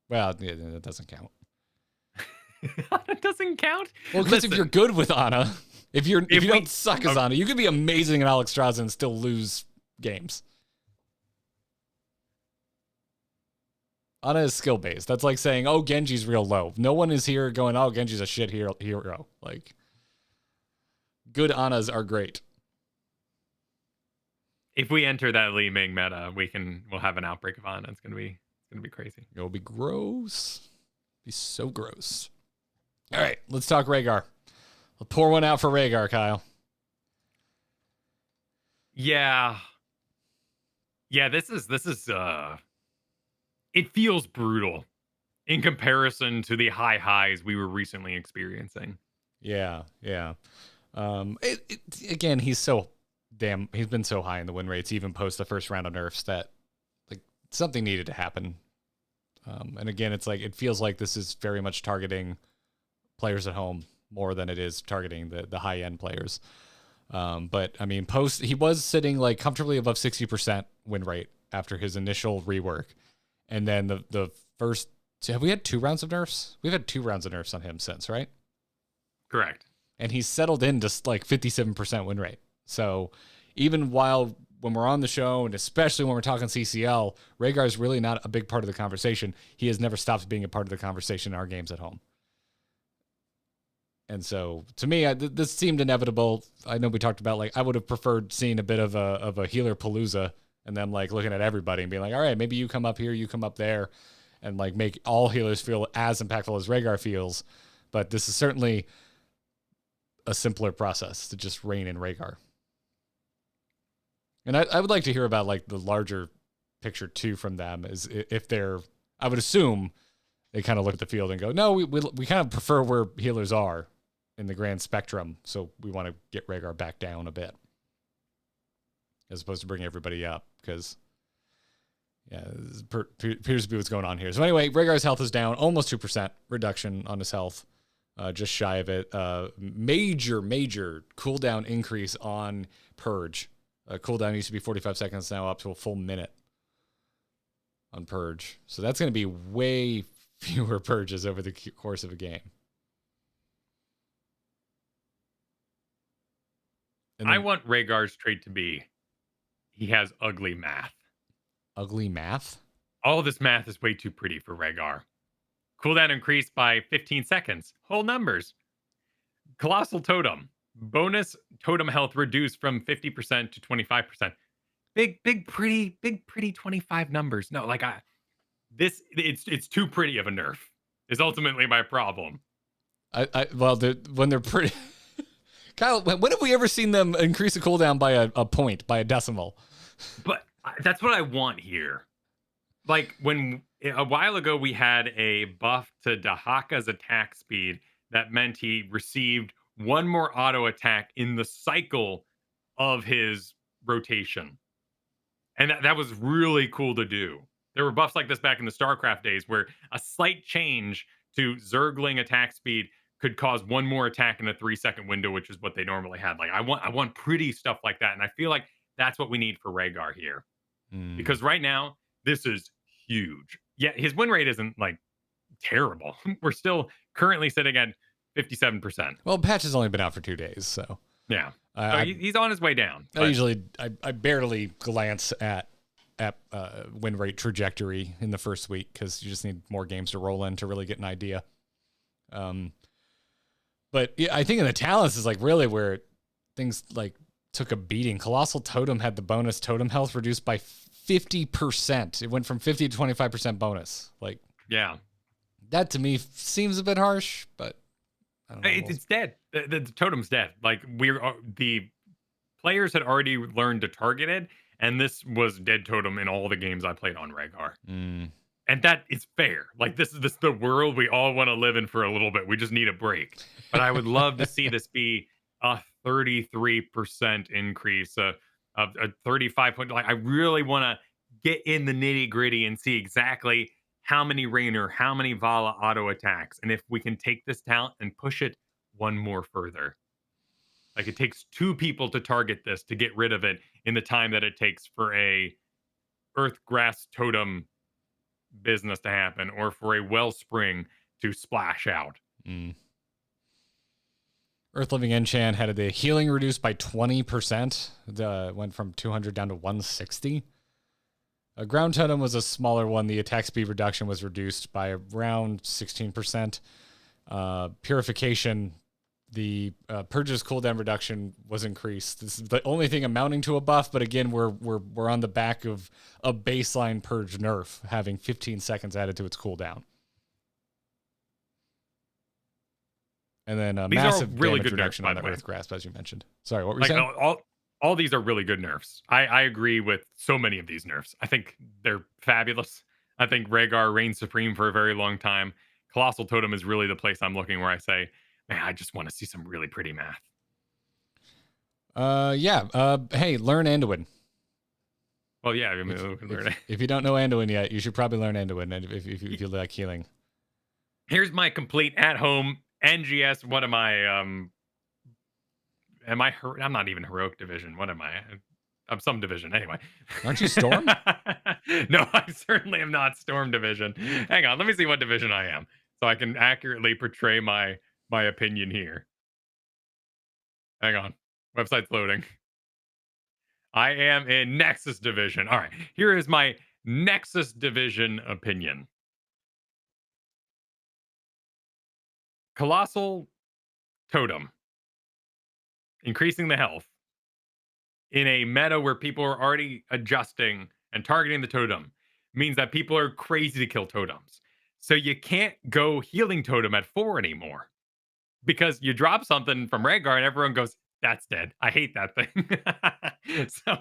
Well, yeah, that doesn't count. Anna doesn't count? Well, because if you're good with Anna, if you don't suck as Anna, you could be amazing in Alexstrasza and still lose games. Ana is skill based. That's like saying, oh, Genji's real low. No one is here going, oh, Genji's a shit hero. Like, good Anas are great. If we enter that Li Ming meta, we'll have an outbreak of Ana. It's gonna be crazy. It'll be gross. Be so gross. All right, let's talk Rhaegar. I'll pour one out for Rhaegar, Kyle. Yeah. This is it feels brutal in comparison to the high highs we were recently experiencing. Yeah. Again, he's been so high in the win rates, even post the first round of nerfs, that like something needed to happen. And again, it's like, it feels like this is very much targeting players at home more than it is targeting the high end players. But I mean, he was sitting like comfortably above 60% win rate after his initial rework. And then the first, have we had 2 rounds of nerfs? We've had 2 rounds of nerfs on him since, right? Correct. And he's settled in to like 57% win rate. So even when we're on the show, and especially when we're talking CCL, Rhaegar is really not a big part of the conversation. He has never stopped being a part of the conversation in our games at home. And so, to me, this seemed inevitable. I know we talked about, like, I would have preferred seeing a bit of a healer palooza, and then like looking at everybody and being like, all right, maybe you come up here, you come up there, and like make all healers feel as impactful as Rhaegar feels. But this is certainly a simpler process to just rein in Rhaegar. And I would like to hear about like the larger picture too from them, is if I would assume they kind of look at the field and go, no, we kind of prefer where healers are in the grand spectrum, so we want to get Rhaegar back down a bit, as opposed to bring everybody up, because this appears to be what's going on here. So anyway, Rhaegar's health is down almost 2% reduction on his health, just shy of it. Major cooldown increase on Purge. Cooldown used to be 45 seconds, now up to a full minute on Purge. So that's going to be way fewer purges over the course of a game. And then, I want Rhaegar's trait to be, he has ugly math. Ugly math? All of this math is way too pretty for Rhaegar. Cooldown increased by 15 seconds. Whole numbers. Colossal Totem. Bonus totem health reduced from 50% to 25%. Big pretty 25 numbers. No, like it's too pretty of a nerf. Is ultimately my problem. When they're pretty Kyle, when have we ever seen them increase the cooldown by a point, by a decimal? But that's what I want here. Like when a while ago we had a buff to Dahaka's attack speed that meant he received one more auto attack in the cycle of his rotation. And that was really cool to do. There were buffs like this back in the StarCraft days where a slight change to Zergling attack speed could cause one more attack in a 3-second window, which is what they normally had. Like I want pretty stuff like that. And I feel like that's what we need for Rhaegar here. Because right now, this is huge. Yeah, his win rate isn't like terrible. We're still currently sitting at 57%. Well, patch has only been out for 2 days, so yeah, so he's on his way down. I barely glance at win rate trajectory in the first week, because you just need more games to roll in to really get an idea. But yeah, I think in the talents is like really where things like took a beating. Colossal Totem had the bonus totem health reduced by 50%. It went from 50 to 25% bonus. Like, yeah, that to me seems a bit harsh, but I don't know. It's dead. The totem's dead. Like the players had already learned to target it, and this was dead totem in all the games I played on Rhaegar. And that is fair. Like this is the world we all want to live in for a little bit. We just need a break. But I would love to see this be a 33% increase, a 35 point. Like I really want to get in the nitty gritty and see exactly how many Raynor, how many Vala auto attacks, and if we can take this talent and push it one more further. Like it takes 2 people to target this to get rid of it in the time that it takes for a Earth Grass Totem business to happen, or for a Wellspring to splash out. Earth Living Enchant had the healing reduced by 20%. Went from 200 down to 160. A ground totem was a smaller one. The attack speed reduction was reduced by around 16%. Purification, the purge's cooldown reduction was increased. This is the only thing amounting to a buff, but again, we're on the back of a baseline purge nerf having 15 seconds added to its cooldown. And then a massive really damage good reduction nerfs, on by the the way. Earth Grasp, as you mentioned. Sorry, what were you saying? All these are really good nerfs. I agree with so many of these nerfs. I think they're fabulous. I think Rhaegar reigns supreme for a very long time. Colossal Totem is really the place I'm looking where I say, man, I just want to see some really pretty math. Hey, learn Anduin. Well, yeah. I mean, if you don't know Anduin yet, you should probably learn Anduin if you like healing. Here's my complete at-home NGS. What am I? I'm not even heroic division. What am I? I'm some division anyway. Aren't you Storm? No, I certainly am not Storm division. Hang on, let me see what division I am, so I can accurately portray my opinion here. Hang on, website's loading. I am in Nexus division. All right, here is my Nexus division opinion. Colossal Totem, increasing the health in a meta where people are already adjusting and targeting the totem means that people are crazy to kill totems. So you can't go healing totem at 4 anymore because you drop something from Rhaegar and everyone goes, that's dead. I hate that thing. So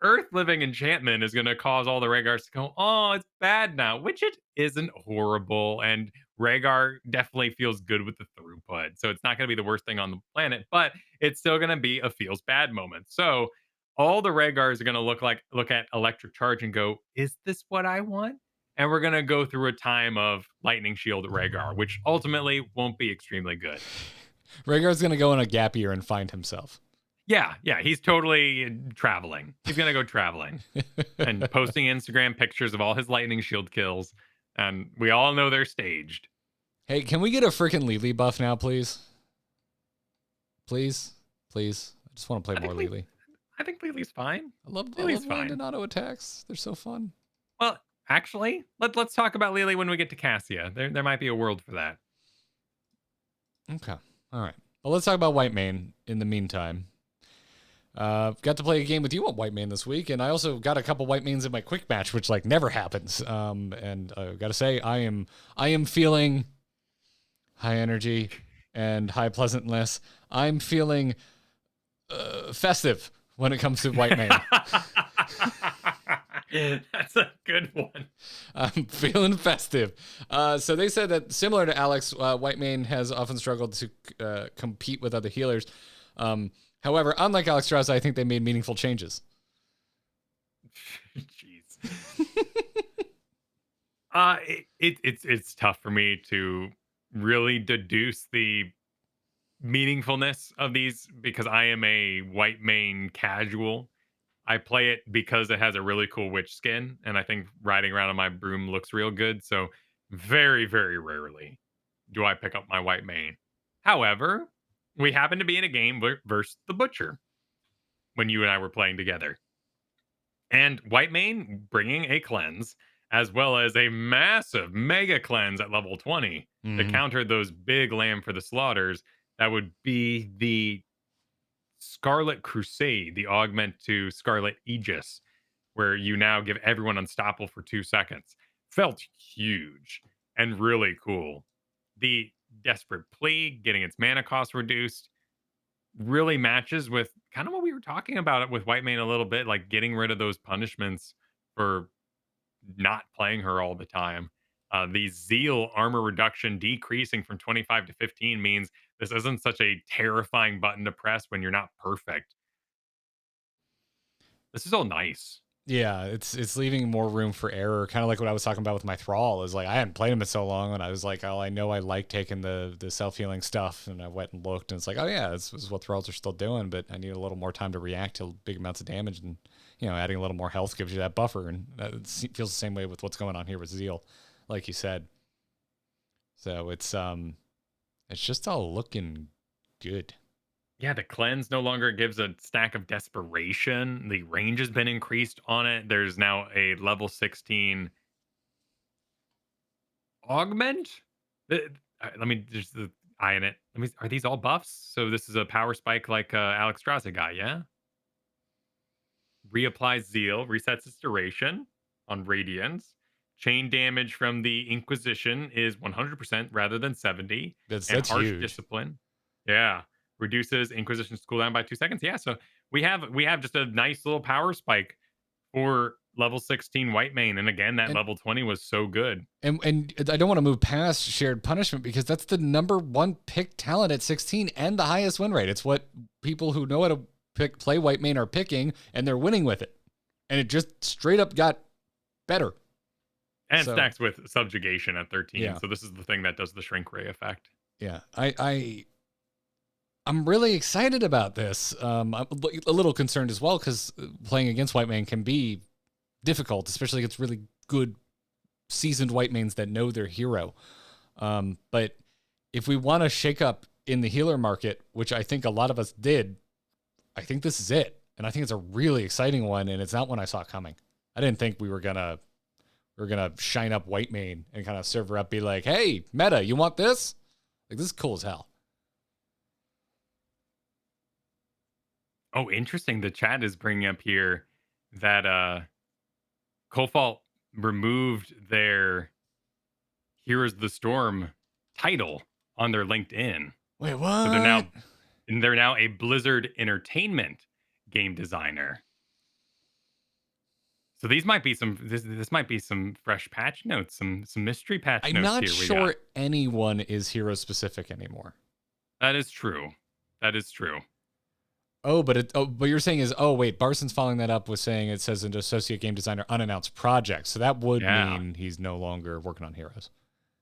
Earth Living Enchantment is going to cause all the Rhaegars to go, oh, it's bad now, which it isn't horrible. And Rhaegar definitely feels good with the throughput. So it's not going to be the worst thing on the planet, but it's still going to be a feels bad moment. So all the Rhaegars are going to look at Electric Charge and go, is this what I want? And we're going to go through a time of Lightning Shield Rhaegar, which ultimately won't be extremely good. Rhaegar's going to go in a gap year and find himself. Yeah, he's totally traveling. He's going to go traveling and posting Instagram pictures of all his Lightning Shield kills. And we all know they're staged. Hey, can we get a freaking Lily buff now, please? Please? I just want to play more Lily. I think Lily's fine. I love fine. Landon auto attacks. They're so fun. Well, actually, let's talk about Lily when we get to Cassia. There might be a world for that. Okay. All right. Well, let's talk about Whitemane in the meantime. Got to play a game with you on Whitemane this week, and I also got a couple Whitemanes in my quick match, which like never happens. And I got to say, I am feeling high energy and high pleasantness. I'm feeling festive when it comes to Whitemane. That's a good one. I'm feeling festive. So they said that similar to Alex, Whitemane has often struggled to compete with other healers. However, unlike Alex Strauss, I think they made meaningful changes. Jeez. It's tough for me to really deduce the meaningfulness of these because I am a Whitemane casual. I play it because it has a really cool witch skin, and I think riding around on my broom looks real good. So very, very rarely do I pick up my Whitemane. However, we happen to be in a game versus the Butcher when you and I were playing together. And Whitemane bringing a cleanse, as well as a massive mega cleanse at level 20 to counter those big Lamb for the Slaughters. That would be the Scarlet Crusade, the augment to Scarlet Aegis, where you now give everyone unstoppable for 2 seconds. Felt huge and really cool. The Desperate Plea, getting its mana cost reduced, really matches with kind of what we were talking about with Whitemane a little bit, like getting rid of those punishments for not playing her all the time. The Zeal armor reduction decreasing from 25 to 15 means this isn't such a terrifying button to press when you're not perfect. This is all nice. Yeah, it's leaving more room for error, kind of like what I was talking about with my Thrall. Is like I hadn't played him in so long, and I was like, oh, I know I like taking the self-healing stuff, and I went and looked, and it's like, oh yeah, this is what Thralls are still doing, but I need a little more time to react to big amounts of damage, and adding a little more health gives you that buffer, and it feels the same way with what's going on here with Zeal, like you said. So it's just all looking good. Yeah, the cleanse no longer gives a stack of desperation. The range has been increased on it. There's now a level 16 augment. Let me just the eye in it. Let me. Are these all buffs? So this is a power spike like Alex Straza guy, yeah. Reapplies zeal, resets its duration on radiance. Chain damage from the Inquisition is 100% rather than 70. That's And harsh huge. discipline. Yeah. Reduces Inquisition's cooldown by 2 seconds. Yeah, so we have just a nice little power spike for level 16 white main. And again, that And level 20 was so good. and I don't want to move past shared punishment because that's the number one pick talent at 16 and the highest win rate. It's what people who know how to play white main are picking, and they're winning with it. And it just straight up got better. And stacks with subjugation at 13. Yeah. So this is the thing that does the shrink ray effect. Yeah. I'm really excited about this. I'm a little concerned as well because playing against white main can be difficult, especially against really good seasoned white mains that know their hero. But if we want to shake up in the healer market, which I think a lot of us did, I think this is it. And I think it's a really exciting one, and it's not one I saw coming. I didn't think we were gonna shine up white main and kind of serve her up, be like, hey, meta, you want this? Like, this is cool as hell. Oh, interesting. The chat is bringing up here that Kofalt removed their Heroes of the Storm title on their LinkedIn. Wait, what? So they're now a Blizzard Entertainment game designer. So these might be this might be some fresh patch notes, some mystery patch notes. I'm not here sure anyone is hero specific anymore. That is true. That is true. Oh, but you're saying is, oh wait, Barson's following that up with saying it says an associate game designer unannounced project. So that would mean he's no longer working on heroes.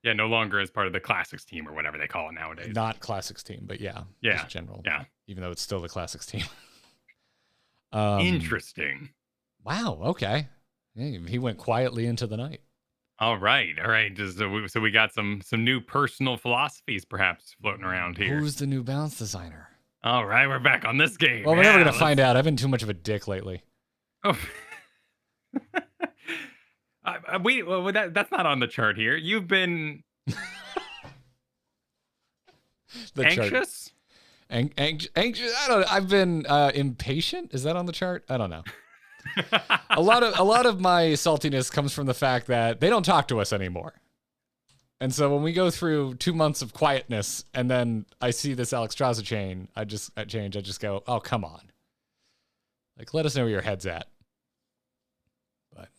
Yeah, no longer as part of the Classics team or whatever they call it nowadays. Not Classics team, but yeah, just general. Yeah, even though it's still the Classics team. Interesting. Wow. Okay. Yeah, he went quietly into the night. All right. So we got some new personal philosophies perhaps floating around here. Who's the New Balance designer? All right, we're back on this game. Well, we're never gonna find out. I've been too much of a dick lately. Oh. That's not on the chart here. You've been anxious. Anxious. I don't know. I've been impatient. Is that on the chart? I don't know. a lot of my saltiness comes from the fact that they don't talk to us anymore. And so when we go through 2 months of quietness and then I see this Alex Straza chain, I just go, oh, come on. Like, let us know where your head's at. But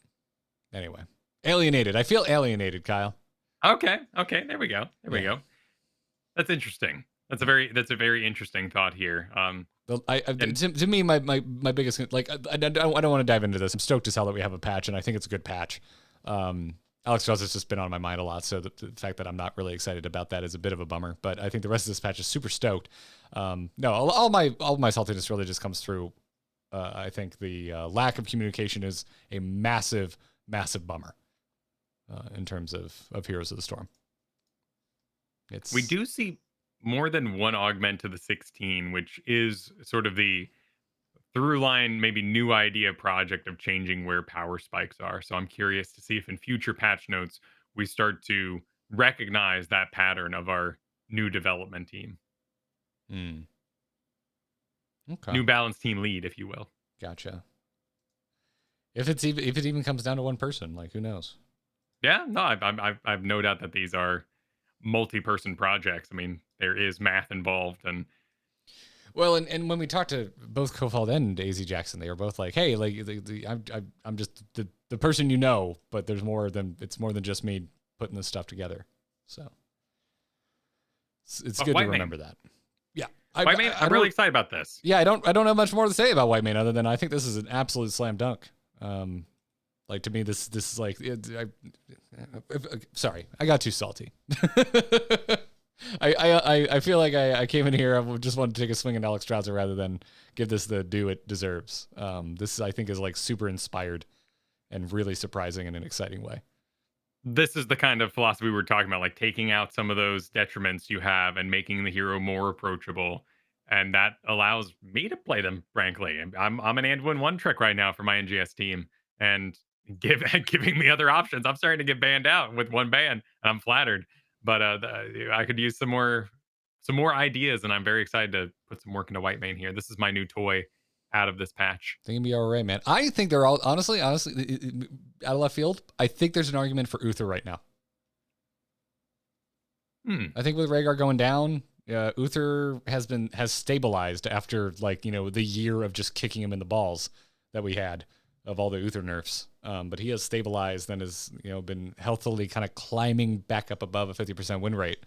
anyway, alienated. I feel alienated, Kyle. Okay. There we go. That's interesting. That's a very interesting thought here. To me, my biggest, like, I don't want to dive into this. I'm stoked as hell that we have a patch, and I think it's a good patch. Alex Straza has just been on my mind a lot, so the fact that I'm not really excited about that is a bit of a bummer. But I think the rest of this patch is super stoked. No, all my saltiness really just comes through. I think the lack of communication is a massive, massive bummer in terms of Heroes of the Storm. We do see more than one augment to the 16, which is sort of the through line, maybe new idea project of changing where power spikes are. So I'm curious to see if in future patch notes we start to recognize that pattern of our new development team. Okay. New Balance team lead, if you will. Gotcha. If it even comes down to one person, like, who knows? Yeah, no, I've no doubt that these are multi-person projects. I mean, there is math involved, and well, and when we talked to both Kofalt and AZ Jackson, they were both like, "Hey, like, I'm just the person you know, but it's more than just me putting this stuff together." So it's good to remember that. Yeah, White Main, I'm really excited about this. Yeah, I don't have much more to say about White Main other than I think this is an absolute slam dunk. Like, to me, this is like, sorry, I got too salty. I feel like I came in here, I just wanted to take a swing at Alex Straza rather than give this the due it deserves. This, I think, is like super inspired and really surprising in an exciting way. This is the kind of philosophy we were talking about, like taking out some of those detriments you have and making the hero more approachable. and that allows me to play them. Frankly, I'm an Anduin one trick right now for my NGS team, and giving me other options. I'm starting to get banned out with one ban, and I'm flattered. But I could use some more ideas, and I'm very excited to put some work into Whitemane here. This is my new toy out of this patch. They can be all right, man. I think they're all honestly, out of left field. I think there's an argument for Uther right now. I think with Rhaegar going down, Uther has stabilized after the year of just kicking him in the balls that we had of all the Uther nerfs. But he has stabilized and has been healthily kind of climbing back up above a 50% win rate.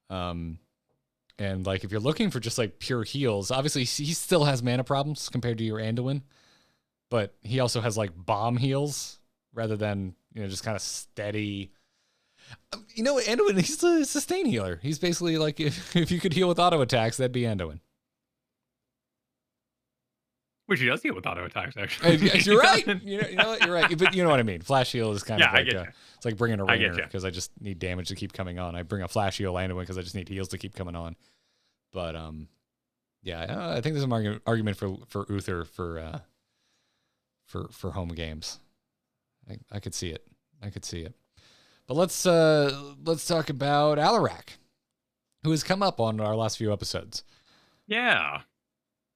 And if you're looking for just pure heals, obviously he still has mana problems compared to your Anduin, but he also has bomb heals rather than just kind of steady. Anduin, he's a sustain healer. He's basically if you could heal with auto attacks, that'd be Anduin. Which he does heal with auto attacks, actually. You're right. You're right. But you know what I mean. Flash heal is kind of it's like bringing a Rainer because I just need damage to keep coming on. I bring a Flash heal Anduin because I just need heals to keep coming on. But I think there's an argument for Uther for home games. I could see it. But let's talk about Alarak, who has come up on our last few episodes. Yeah.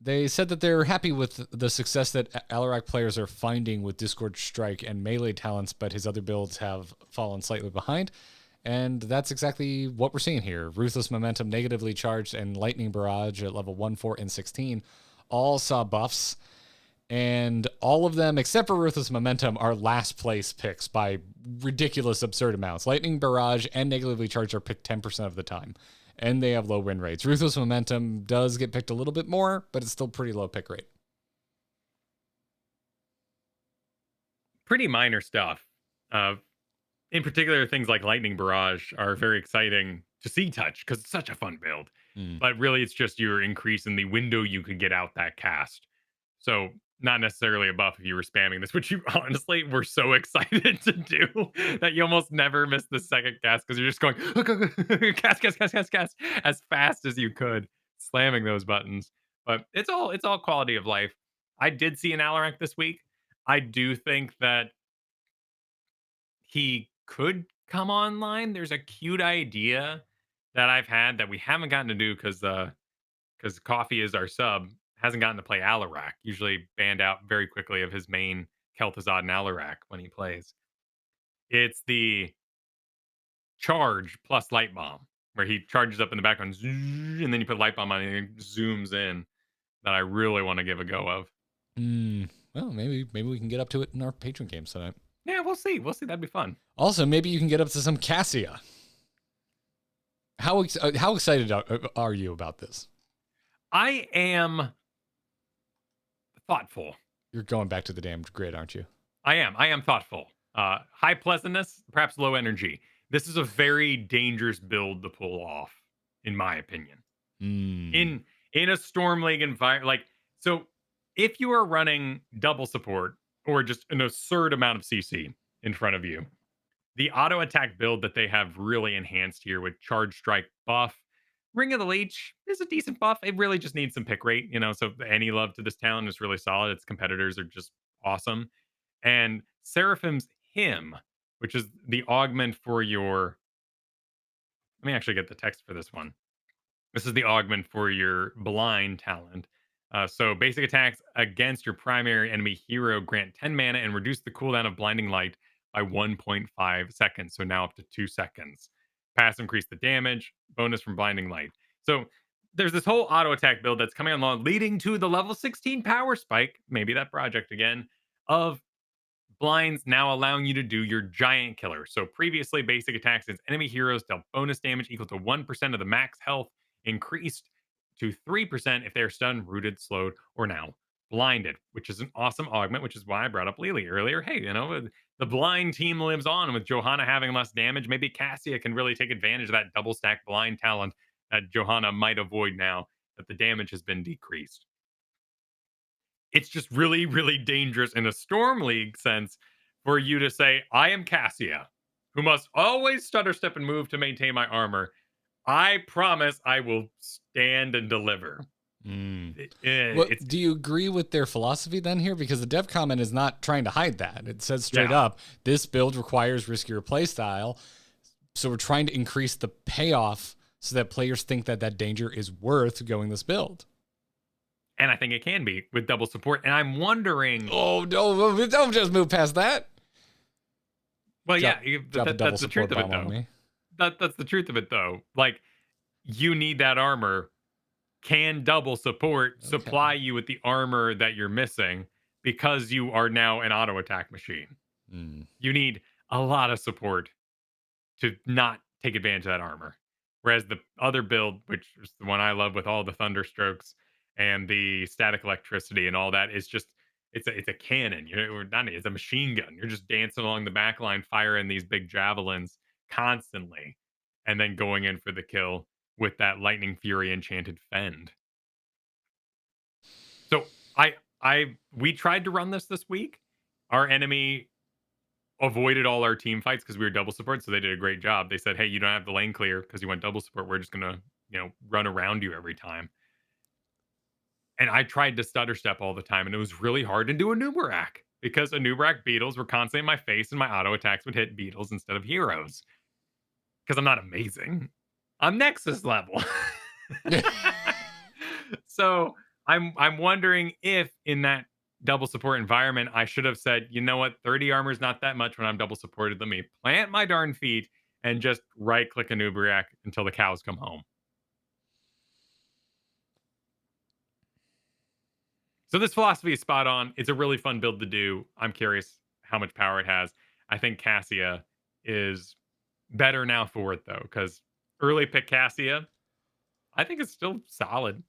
They said that they're happy with the success that Alarak players are finding with Discord Strike and melee talents, but his other builds have fallen slightly behind. And that's exactly what we're seeing here. Ruthless Momentum, Negatively Charged, and Lightning Barrage at level 1, 4, and 16 all saw buffs. And all of them, except for Ruthless Momentum, are last place picks by ridiculous, absurd amounts. Lightning Barrage and Negatively Charged are picked 10% of the time. And they have low win rates. Ruthless Momentum does get picked a little bit more, but it's still pretty low pick rate. Pretty minor stuff. In particular, things like Lightning Barrage are very exciting to see touch because it's such a fun build. But really, it's just you're increasing the window you could get out that cast. So not necessarily a buff if you were spamming this, which you honestly were so excited to do that you almost never missed the second cast because you're just going cast as fast as you could, slamming those buttons. But it's all quality of life. I did see an Alarak this week. I do think that he could come online. There's a cute idea that I've had that we haven't gotten to do because Coffee is our sub. Hasn't gotten to play Alarak. Usually banned out very quickly of his main Kel'Thuzad and Alarak when he plays. It's the charge plus light bomb, where he charges up in the background, and then you put light bomb on it and it zooms in. That I really want to give a go of. Well, maybe we can get up to it in our patron games tonight. Yeah, we'll see. That'd be fun. Also, maybe you can get up to some Cassia. How excited are you about this? I am thoughtful. You're going back to the damned grid, aren't you? I am thoughtful. High pleasantness, perhaps low energy. This is a very dangerous build to pull off, in my opinion. In a Storm League environment, so if you are running double support or just an absurd amount of CC in front of you, the auto attack build that they have really enhanced here with Charge Strike buff, Ring of the Leech is a decent buff. It really just needs some pick rate, so any love to this talent is really solid. Its competitors are just awesome. And Seraphim's Hymn, which is the augment for your... Let me actually get the text for this one. This is the augment for your Blind talent. So basic attacks against your primary enemy hero grant 10 mana and reduce the cooldown of Blinding Light by 1.5 seconds. So now up to 2 seconds. Pass increase the damage, bonus from Blinding Light. So there's this whole auto attack build that's coming along, leading to the level 16 power spike, maybe that project again, of blinds now allowing you to do your giant killer. So previously, basic attacks against enemy heroes dealt bonus damage equal to 1% of the max health, increased to 3% if they're stunned, rooted, slowed, or now blinded, which is an awesome augment, which is why I brought up Lily earlier. Hey, the blind team lives on with Johanna having less damage. Maybe Cassia can really take advantage of that double stack blind talent that Johanna might avoid now that the damage has been decreased. It's just really, really dangerous in a Storm League sense for you to say, I am Cassia, who must always stutter, step, and move to maintain my armor. I promise I will stand and deliver. Do you agree with their philosophy then here? Because the dev comment is not trying to hide that. It says straight up, this build requires riskier playstyle. So we're trying to increase the payoff so that players think that that danger is worth going this build. And I think it can be with double support. And I'm wondering. Oh, no, don't just move past that. Well, drop that's the truth of it, though. That's the truth of it, though. Like, you need that armor. Can double support supply you with the armor that you're missing because you are now an auto attack machine? You need a lot of support to not take advantage of that armor. Whereas the other build, which is the one I love with all the thunderstrokes and the static electricity and all that, is just it's a cannon. It's a machine gun. You're just dancing along the back line, firing these big javelins constantly, and then going in for the kill with that lightning fury enchanted fend. So we tried to run this week. Our enemy avoided all our team fights because we were double support, so they did a great job. They said, hey, you don't have the lane clear because you went double support. We're just gonna run around you every time. And I tried to stutter step all the time, and it was really hard to do a Nubarak because a Nubarak beetles were constantly in my face and my auto attacks would hit beetles instead of heroes. Because I'm not amazing. I'm Nexus level. So I'm wondering if in that double support environment, I should have said, you know what, 30 armor is not that much when I'm double supported. Let me plant my darn feet and just right click a Nubarak until the cows come home. So this philosophy is spot on. It's a really fun build to do. I'm curious how much power it has. I think Cassia is better now for it, though, because early pick Cassia, I think it's still solid.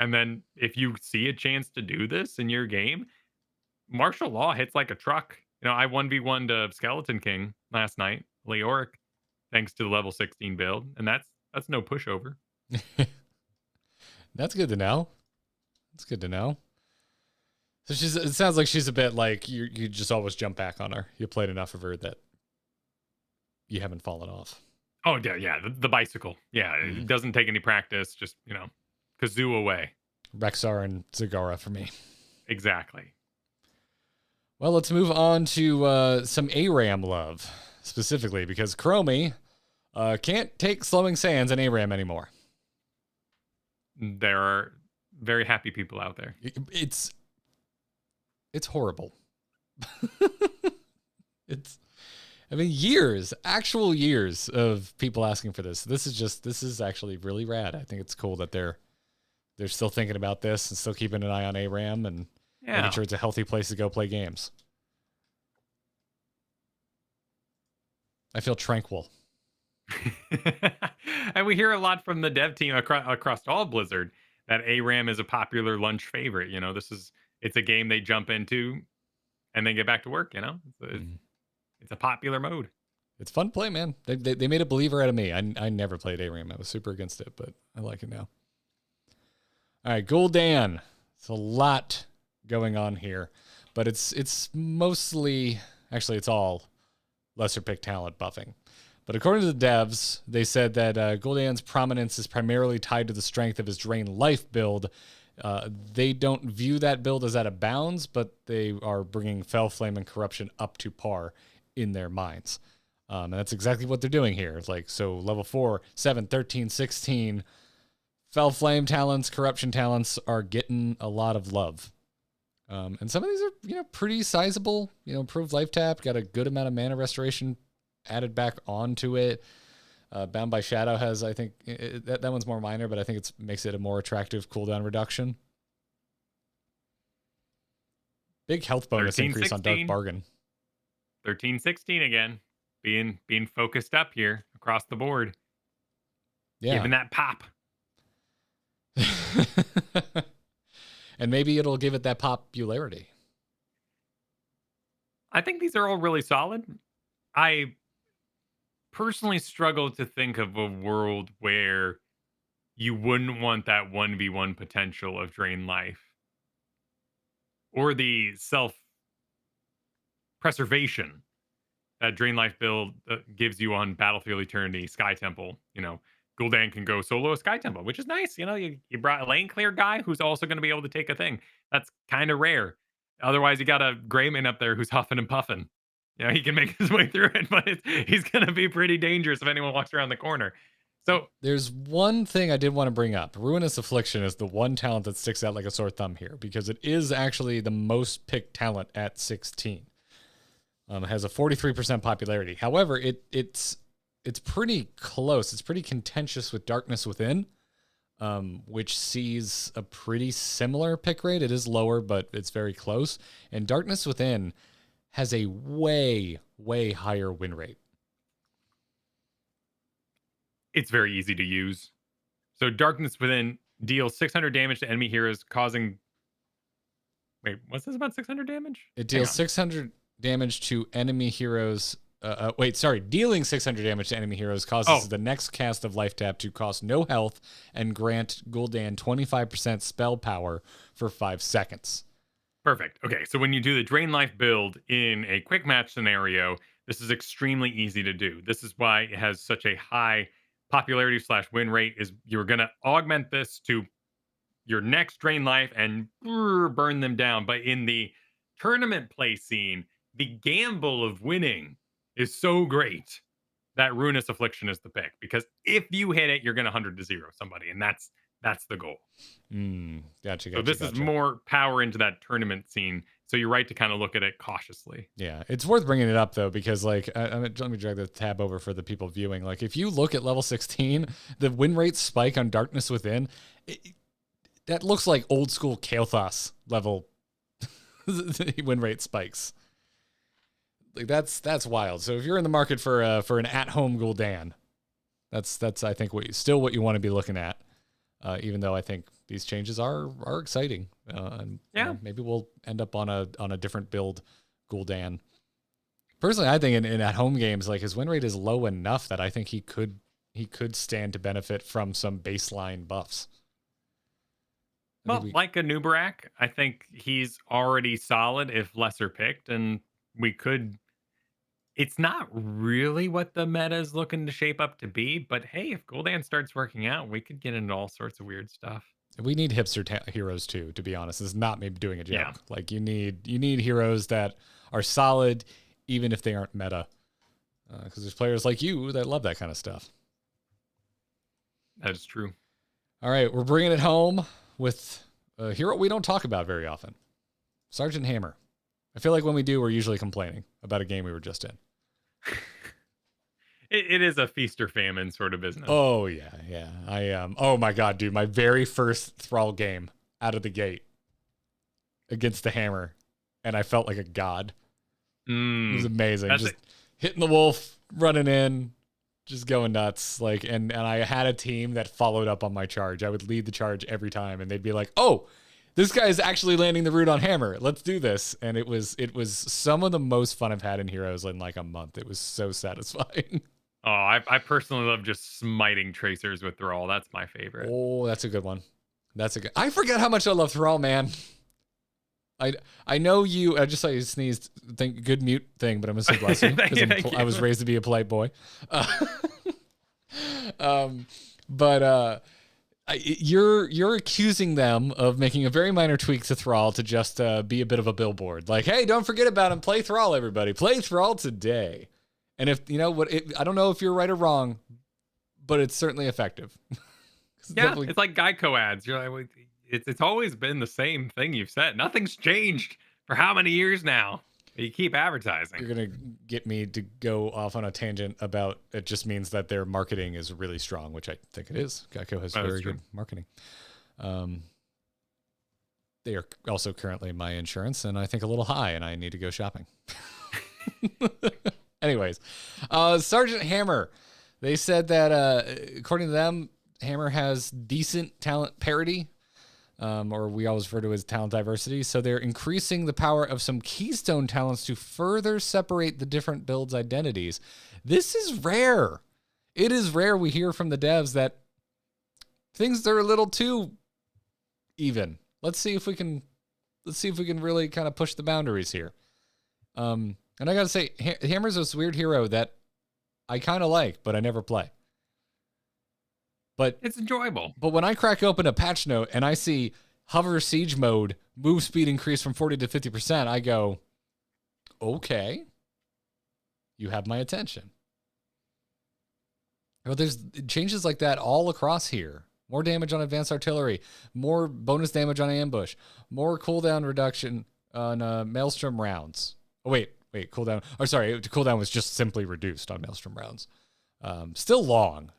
And then if you see a chance to do this in your game, martial law hits like a truck. I 1v1'd to Skeleton King last night, Leoric, thanks to the level 16 build. And that's no pushover. That's good to know. That's good to know. So it sounds like she's a bit like you just always jump back on her. You played enough of her that you haven't fallen off. Oh, yeah. The bicycle. Yeah, It doesn't take any practice. Just, kazoo away. Rexar and Zagara for me. Exactly. Well, let's move on to some ARAM love, specifically, because Chromie can't take slowing sands in ARAM anymore. There are very happy people out there. It's horrible. Actual years of people asking for this. This is actually really rad. I think it's cool that they're still thinking about this and still keeping an eye on ARAM and making sure it's a healthy place to go play games. I feel tranquil. And we hear a lot from the dev team across all Blizzard that ARAM is a popular lunch favorite. It's a game they jump into and then get back to work. It's a popular mode. It's fun to play, man. They made a believer out of me. I never played ARAM. I was super against it, but I like it now. All right, Gul'dan. It's a lot going on here, but it's mostly, actually, it's all lesser pick talent buffing. But according to the devs, they said that Gul'dan's prominence is primarily tied to the strength of his Drain Life build. They don't view that build as out of bounds, but they are bringing Fell Flame and Corruption up to par in their minds. And that's exactly what they're doing here. So level 4, 7, 13, 16, Fell Flame talents, Corruption talents are getting a lot of love. And some of these are, pretty sizable. Improved life tap, got a good amount of mana restoration added back onto it. Bound by Shadow has, I think, that one's more minor, but I think it makes it a more attractive cooldown reduction. Big health bonus increase on Dark Bargain. 13-16 again. Being focused up here across the board. Yeah. Giving that pop. And maybe it'll give it that popularity. I think these are all really solid. I personally struggle to think of a world where you wouldn't want that 1v1 potential of Drain Life. Or the self-preservation that Drain Life build gives you on Battlefield Eternity, Sky Temple, Gul'dan can go solo a Sky Temple, which is nice. You brought a lane clear guy who's also going to be able to take a thing. That's kind of rare. Otherwise, you got a Greymane up there who's huffing and puffing. He can make his way through it, but he's going to be pretty dangerous if anyone walks around the corner. So there's one thing I did want to bring up. Ruinous Affliction is the one talent that sticks out like a sore thumb here because it is actually the most picked talent at 16. It has a 43% popularity. However, it's pretty close. It's pretty contentious with Darkness Within, which sees a pretty similar pick rate. It is lower, but it's very close. And Darkness Within has a way, way higher win rate. It's very easy to use. So Darkness Within deals 600 damage to enemy heroes, causing... Wait, what's this about 600 damage? It deals 600 damage to enemy heroes... dealing 600 damage to enemy heroes causes the next cast of Life Tap to cost no health and grant Gul'dan 25% spell power for 5 seconds. Perfect. Okay, so when you do the Drain Life build in a quick match scenario, this is extremely easy to do. This is why it has such a high popularity / win rate. Is you're going to augment this to your next Drain Life and burn them down. But in the tournament play scene, the gamble of winning is so great that Ruinous Affliction is the pick, because if you hit it, you're going to 100-0 somebody, and that's the goal. Gotcha. So this is more power into that tournament scene. So you're right to kind of look at it cautiously. Yeah, it's worth bringing it up though, because like let me drag the tab over for the people viewing. Like if you look at level 16, the win rate spike on Darkness Within, that looks like old school Kael'thas level win rate spikes. Like that's wild. So if you're in the market for an at-home Gul'dan, that's I think what you want to be looking at. Even though I think these changes are exciting, and maybe we'll end up on a different build Gul'dan. Personally, I think in at-home games, like his win rate is low enough that I think he could stand to benefit from some baseline buffs. Like a Nubarak, I think he's already solid if lesser picked, and we could. It's not really what the meta is looking to shape up to be, but hey, if Gul'dan starts working out, we could get into all sorts of weird stuff. We need hipster heroes too, to be honest. This is not maybe doing a joke. Yeah. Like you need heroes that are solid, even if they aren't meta. Because there's players like you that love that kind of stuff. That is true. All right, we're bringing it home with a hero we don't talk about very often. Sergeant Hammer. I feel like when we do, we're usually complaining about a game we were just in. It is a feast or famine sort of business. Oh yeah. Oh my god, dude! My very first Thrall game out of the gate against the Hammer, and I felt like a god. It was amazing. Just hitting the wolf, running in, just going nuts. Like, and I had a team that followed up on my charge. I would lead the charge every time, and they'd be like, "Oh, this guy is actually landing the root on Hammer. Let's do this." And it was some of the most fun I've had in Heroes in like a month. It was so satisfying. Oh, I personally love just smiting tracers with Thrall. That's my favorite. Oh, that's a good one. I forget how much I love Thrall, man. I know you. I just saw you sneezed. Good mute thing, but I'm gonna say bless you because I was raised to be a polite boy. You're accusing them of making a very minor tweak to Thrall to just be a bit of a billboard. Like, hey, don't forget about him. Play Thrall, everybody. Play Thrall today. And if you know what, I don't know if you're right or wrong, but it's certainly effective. It's like Geico ads. You're like, it's always been the same thing you've said. Nothing's changed for how many years now? You keep advertising. You're gonna get me to go off on a tangent about it. Just means that their marketing is really strong, which I think it is. Geico has very good marketing. They are also currently my insurance, and I think a little high, and I need to go shopping. Anyways, Sergeant Hammer. They said that according to them, Hammer has decent talent parity. Or we always refer to as talent diversity. So they're increasing the power of some keystone talents to further separate the different builds' identities. This is rare. It is rare we hear from the devs that things are a little too even. Let's see if we can really kind of push the boundaries here. And I gotta say, Hammer's this weird hero that I kind of like, but I never play. But it's enjoyable. But when I crack open a patch note and I see hover siege mode, move speed increase from 40 to 50%, I go, okay, you have my attention. Well, there's changes like that all across here. More damage on advanced artillery, more bonus damage on ambush, more cooldown reduction on maelstrom rounds. Oh, wait, cooldown. Or sorry, cooldown was just simply reduced on maelstrom rounds. Still long,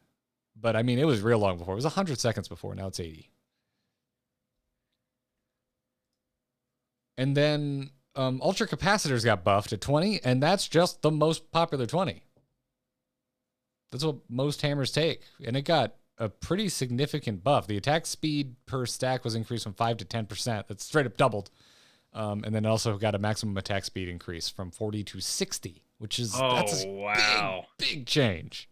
but I mean, it was real long before. It was 100 seconds before. Now it's 80. And then ultra capacitors got buffed at 20, and that's just the most popular 20. That's what most hammers take, and it got a pretty significant buff. The attack speed per stack was increased from 5 to 10%. That's straight up doubled. And then also got a maximum attack speed increase from 40 to 60, which is that's a big change.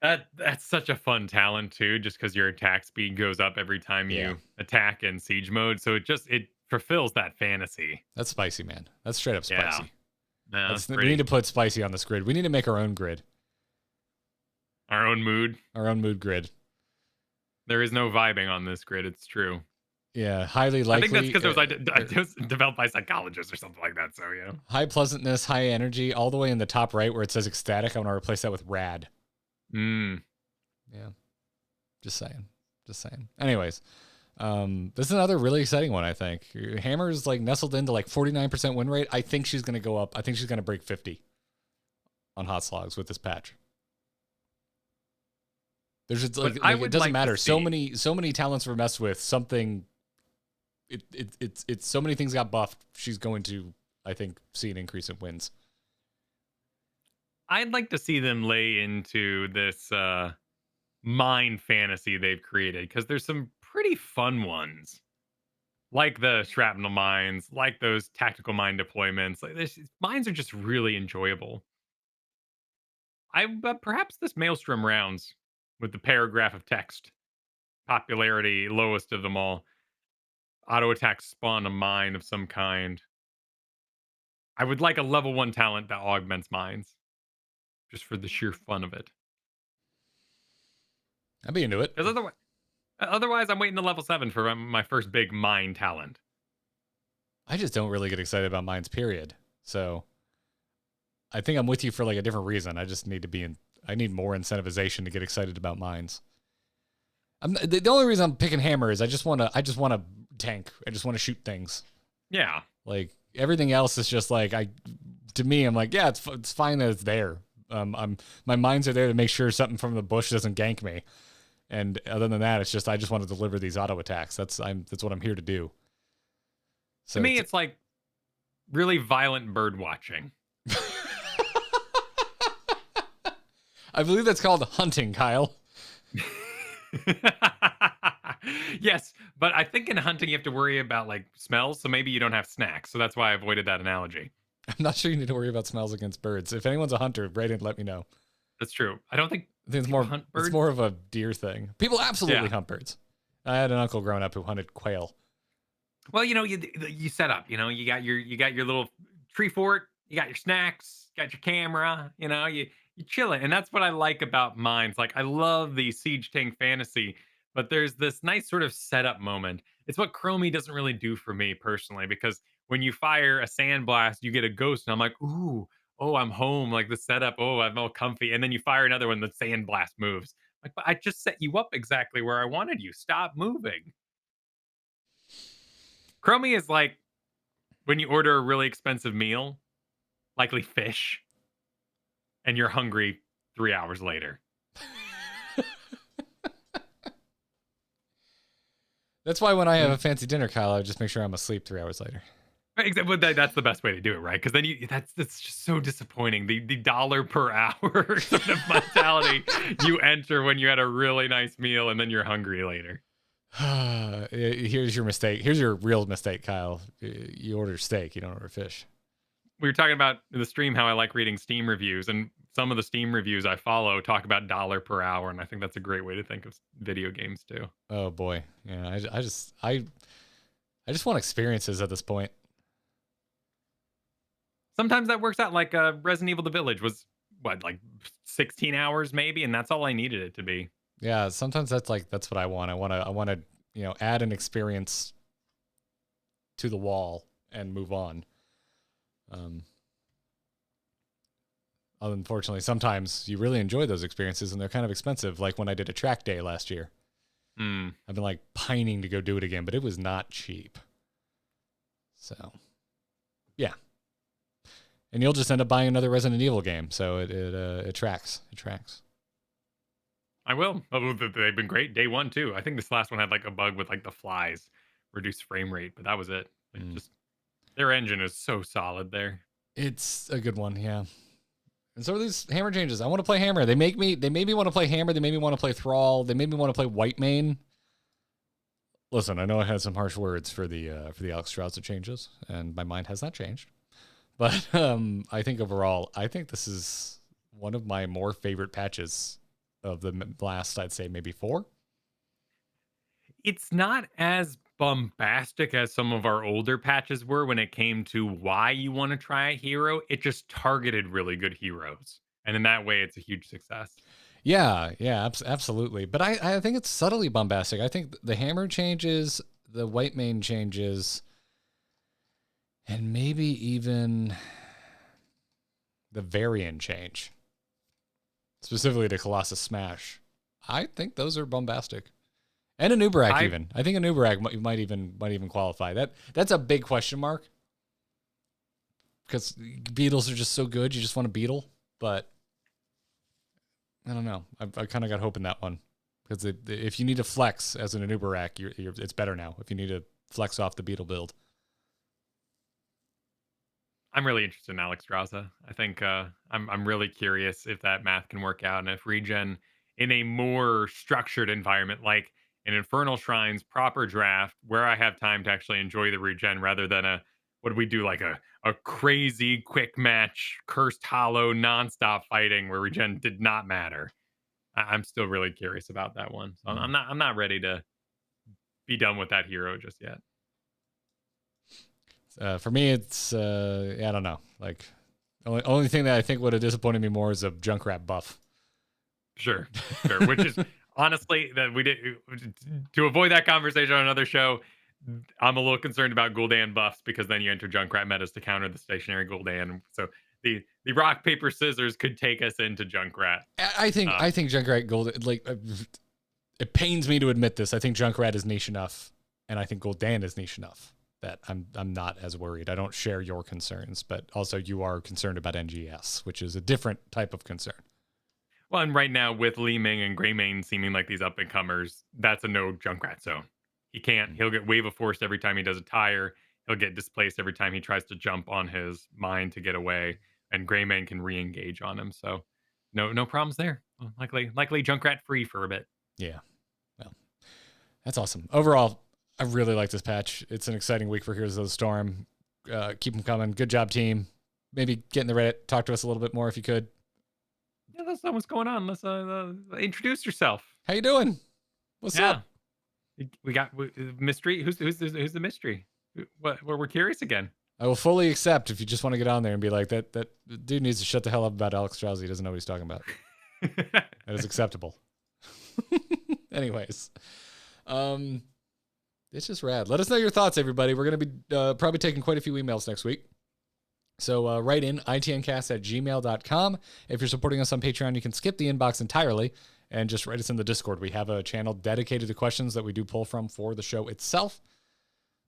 That's such a fun talent too, just because your attack speed goes up every time you attack in siege mode. So it fulfills that fantasy. That's spicy, man. That's straight up spicy. No, we need to put spicy on this grid. We need to make our own grid. Our own mood grid. There is no vibing on this grid. It's true. Yeah, highly likely. I think that's because it was developed by psychologists or something like that. So yeah. High pleasantness, high energy, all the way in the top right where it says ecstatic. I want to replace that with rad. Yeah. Just saying. Anyways, this is another really exciting one. I think Hammer's like nestled into like 49% win rate. I think she's going to go up. I think she's going to break 50 on hot slogs with this patch. There's just, like it doesn't matter. So many talents were messed with. Something. It's so many things got buffed. She's going to, I think, see an increase in wins. I'd like to see them lay into this mine fantasy they've created, because there's some pretty fun ones, like the shrapnel mines, like those tactical mine deployments. Like mines are just really enjoyable. But perhaps this Maelstrom rounds with the paragraph of text, popularity lowest of them all. Auto attack spawn a mine of some kind. I would like a level 1 talent that augments mines, just for the sheer fun of it. I'd be into it. Because otherwise, I'm waiting to level 7 for my first big mine talent. I just don't really get excited about mines, period. So I think I'm with you for like a different reason. I just need to be I need more incentivization to get excited about mines. The only reason I'm picking hammer is I just want to tank. I just want to shoot things. Yeah. Like everything else is just like to me, I'm like, yeah, it's fine that it's there. My mines are there to make sure something from the bush doesn't gank me. And other than that, it's just I just want to deliver these auto attacks. That's what I'm here to do. So to me, it's like really violent bird watching. I believe that's called hunting, Kyle. Yes, but I think in hunting you have to worry about like smells, so maybe you don't have snacks. So that's why I avoided that analogy. I'm not sure you need to worry about smells against birds. If anyone's a hunter, write in, let me know. That's true. I think it's more of a deer thing. People absolutely hunt birds. I had an uncle growing up who hunted quail. Well, you set up. You got your little tree fort. You got your snacks. Got your camera. You chill it, and that's what I like about mines. Like I love the siege tank fantasy, but there's this nice sort of setup moment. It's what Chromie doesn't really do for me personally, because when you fire a sandblast, you get a ghost, and I'm like, ooh, oh, I'm home. Like the setup, oh, I'm all comfy, and then you fire another one, the sandblast moves. Like, but I just set you up exactly where I wanted you. Stop moving. Chromie is like when you order a really expensive meal, likely fish, and you're hungry 3 hours later. That's why when I have a fancy dinner, Kyle, I just make sure I'm asleep 3 hours later. Exactly. That's the best way to do it, right? Because then that's just so disappointing. The dollar per hour sort of mentality you enter when you had a really nice meal and then you're hungry later. Here's your mistake. Here's your real mistake, Kyle. You order steak, you don't order fish. We were talking about in the stream how I like reading Steam reviews, and some of the Steam reviews I follow talk about dollar per hour, and I think that's a great way to think of video games too. Oh boy, yeah. I just want experiences at this point. Sometimes that works out. Like Resident Evil: The Village was what, like 16 hours maybe, and that's all I needed it to be. Yeah, sometimes that's what I want. I want to, add an experience to the wall and move on. Unfortunately, sometimes you really enjoy those experiences and they're kind of expensive, like when I did a track day last year. I've been like pining to go do it again, but it was not cheap. So, yeah. And you'll just end up buying another Resident Evil game, so it tracks. It tracks. I will. They've been great. Day one too. I think this last one had like a bug with like the flies, reduced frame rate, but that was it. Like just their engine is so solid there. It's a good one, yeah. And so are these Hammer changes. I want to play Hammer. They made me want to play Hammer. They made me want to play Thrall. They made me want to play White Mane. Listen, I know I had some harsh words for the Alex Strauza changes, and my mind has not changed. But I think overall, I think this is one of my more favorite patches of the last, I'd say maybe 4. It's not as bombastic as some of our older patches were when it came to why you want to try a hero. It just targeted really good heroes. And in that way, it's a huge success. Yeah, absolutely. But I think it's subtly bombastic. I think the Hammer changes, the White Mane changes, and maybe even the Varian change, specifically to Colossal Smash. I think those are bombastic. And a Nubarak even. I think a Nubarak might even qualify. That's a big question mark. Because beetles are just so good, you just want a beetle. But I don't know. I kind of got hope in that one. Because if you need to flex as an Nubarak, it's better now. If you need to flex off the beetle build. I'm really interested in Alex Strauza. I think I'm really curious if that math can work out and if regen in a more structured environment like an Infernal Shrines proper draft where I have time to actually enjoy the regen rather than what do we do, like a crazy quick match, cursed hollow, nonstop fighting where regen did not matter. I'm still really curious about that one. So I'm not ready to be done with that hero just yet. For me, it's I don't know. Like, only thing that I think would have disappointed me more is a Junkrat buff. Sure. Which is honestly that we did to avoid that conversation on another show. I'm a little concerned about Gul'dan buffs because then you enter Junkrat metas to counter the stationary Gul'dan. So the rock paper scissors could take us into Junkrat. I think Junkrat Gul'dan, like, it pains me to admit this. I think Junkrat is niche enough, and I think Gul'dan is niche enough that I'm not as worried. I don't share your concerns, but also you are concerned about NGS, which is a different type of concern. Well, and right now with Li Ming and Greymane seeming like these up and comers, that's a no Junkrat zone. He can't. He'll get Wave of Force every time he does a tire. He'll get displaced every time he tries to jump on his mine to get away, and Greymane can re-engage on him. So no problems there. Well, likely Junkrat free for a bit. Yeah. Well, that's awesome. Overall, I really like this patch. It's an exciting week for Heroes of the Storm. Keep them coming. Good job, team. Maybe get in the Reddit. Talk to us a little bit more if you could. Yeah, let's know what's going on. Let's introduce yourself. How you doing? What's up? We got mystery. Who's the mystery? We're curious again. I will fully accept if you just want to get on there and be like, that dude needs to shut the hell up about Alex Strauza. He doesn't know what he's talking about. That is acceptable. Anyways, it's just rad. Let us know your thoughts, everybody. We're going to be probably taking quite a few emails next week. So write in itncast@gmail.com. If you're supporting us on Patreon, you can skip the inbox entirely and just write us in the Discord. We have a channel dedicated to questions that we do pull from for the show itself.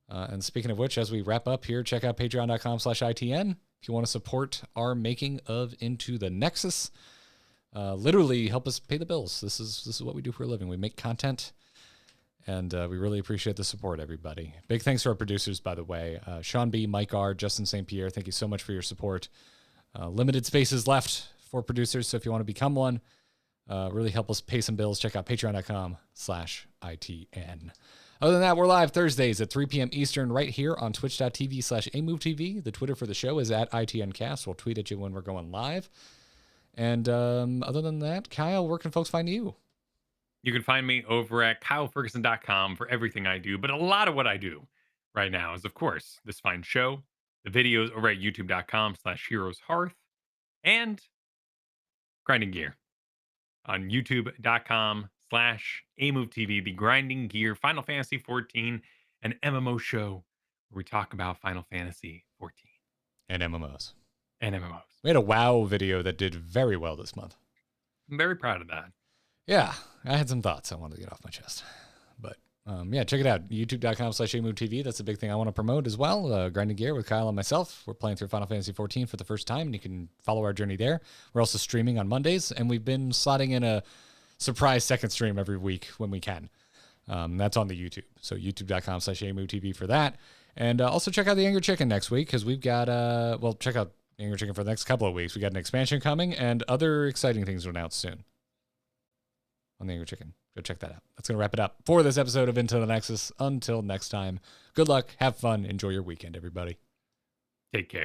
And speaking of which, as we wrap up here, check out patreon.com/ITN if you want to support our making of Into the Nexus. Literally help us pay the bills. This is what we do for a living. We make content, and we really appreciate the support, everybody. Big thanks to our producers, by the way. Sean B., Mike R., Justin St. Pierre, thank you so much for your support. Limited spaces left for producers, so if you want to become one, really help us pay some bills, check out patreon.com/ITN. Other than that, we're live Thursdays at 3 p.m. Eastern right here on twitch.tv/AMoveTV. The Twitter for the show is @ITNcast. We'll tweet at you when we're going live. And other than that, Kyle, where can folks find you? You can find me over at kylefergusson.com for everything I do. But a lot of what I do right now is, of course, this fine show, the videos over at youtube.com/heroeshearth, and grinding gear on youtube.com youtube.com/AMoveTV, the Grinding Gear Final Fantasy 14 and MMO show where we talk about Final Fantasy 14 And MMOs. and MMOs. We had a WoW video that did very well this month. I'm very proud of that. Yeah, I had some thoughts I wanted to get off my chest. But yeah, check it out. youtube.com/AMoveTV. That's a big thing I want to promote as well. Grinding Gear with Kyle and myself. We're playing through Final Fantasy 14 for the first time, and you can follow our journey there. We're also streaming on Mondays, and we've been slotting in a surprise second stream every week when we can. That's on the YouTube. So youtube.com/AMoveTV for that. And also check out the Angry Chicken next week because we've got, check out Angry Chicken for the next couple of weeks. We got an expansion coming and other exciting things to announce soon on the Angry Chicken. Go check that out. That's going to wrap it up for this episode of Into the Nexus. Until next time, good luck, have fun, enjoy your weekend, everybody. Take care.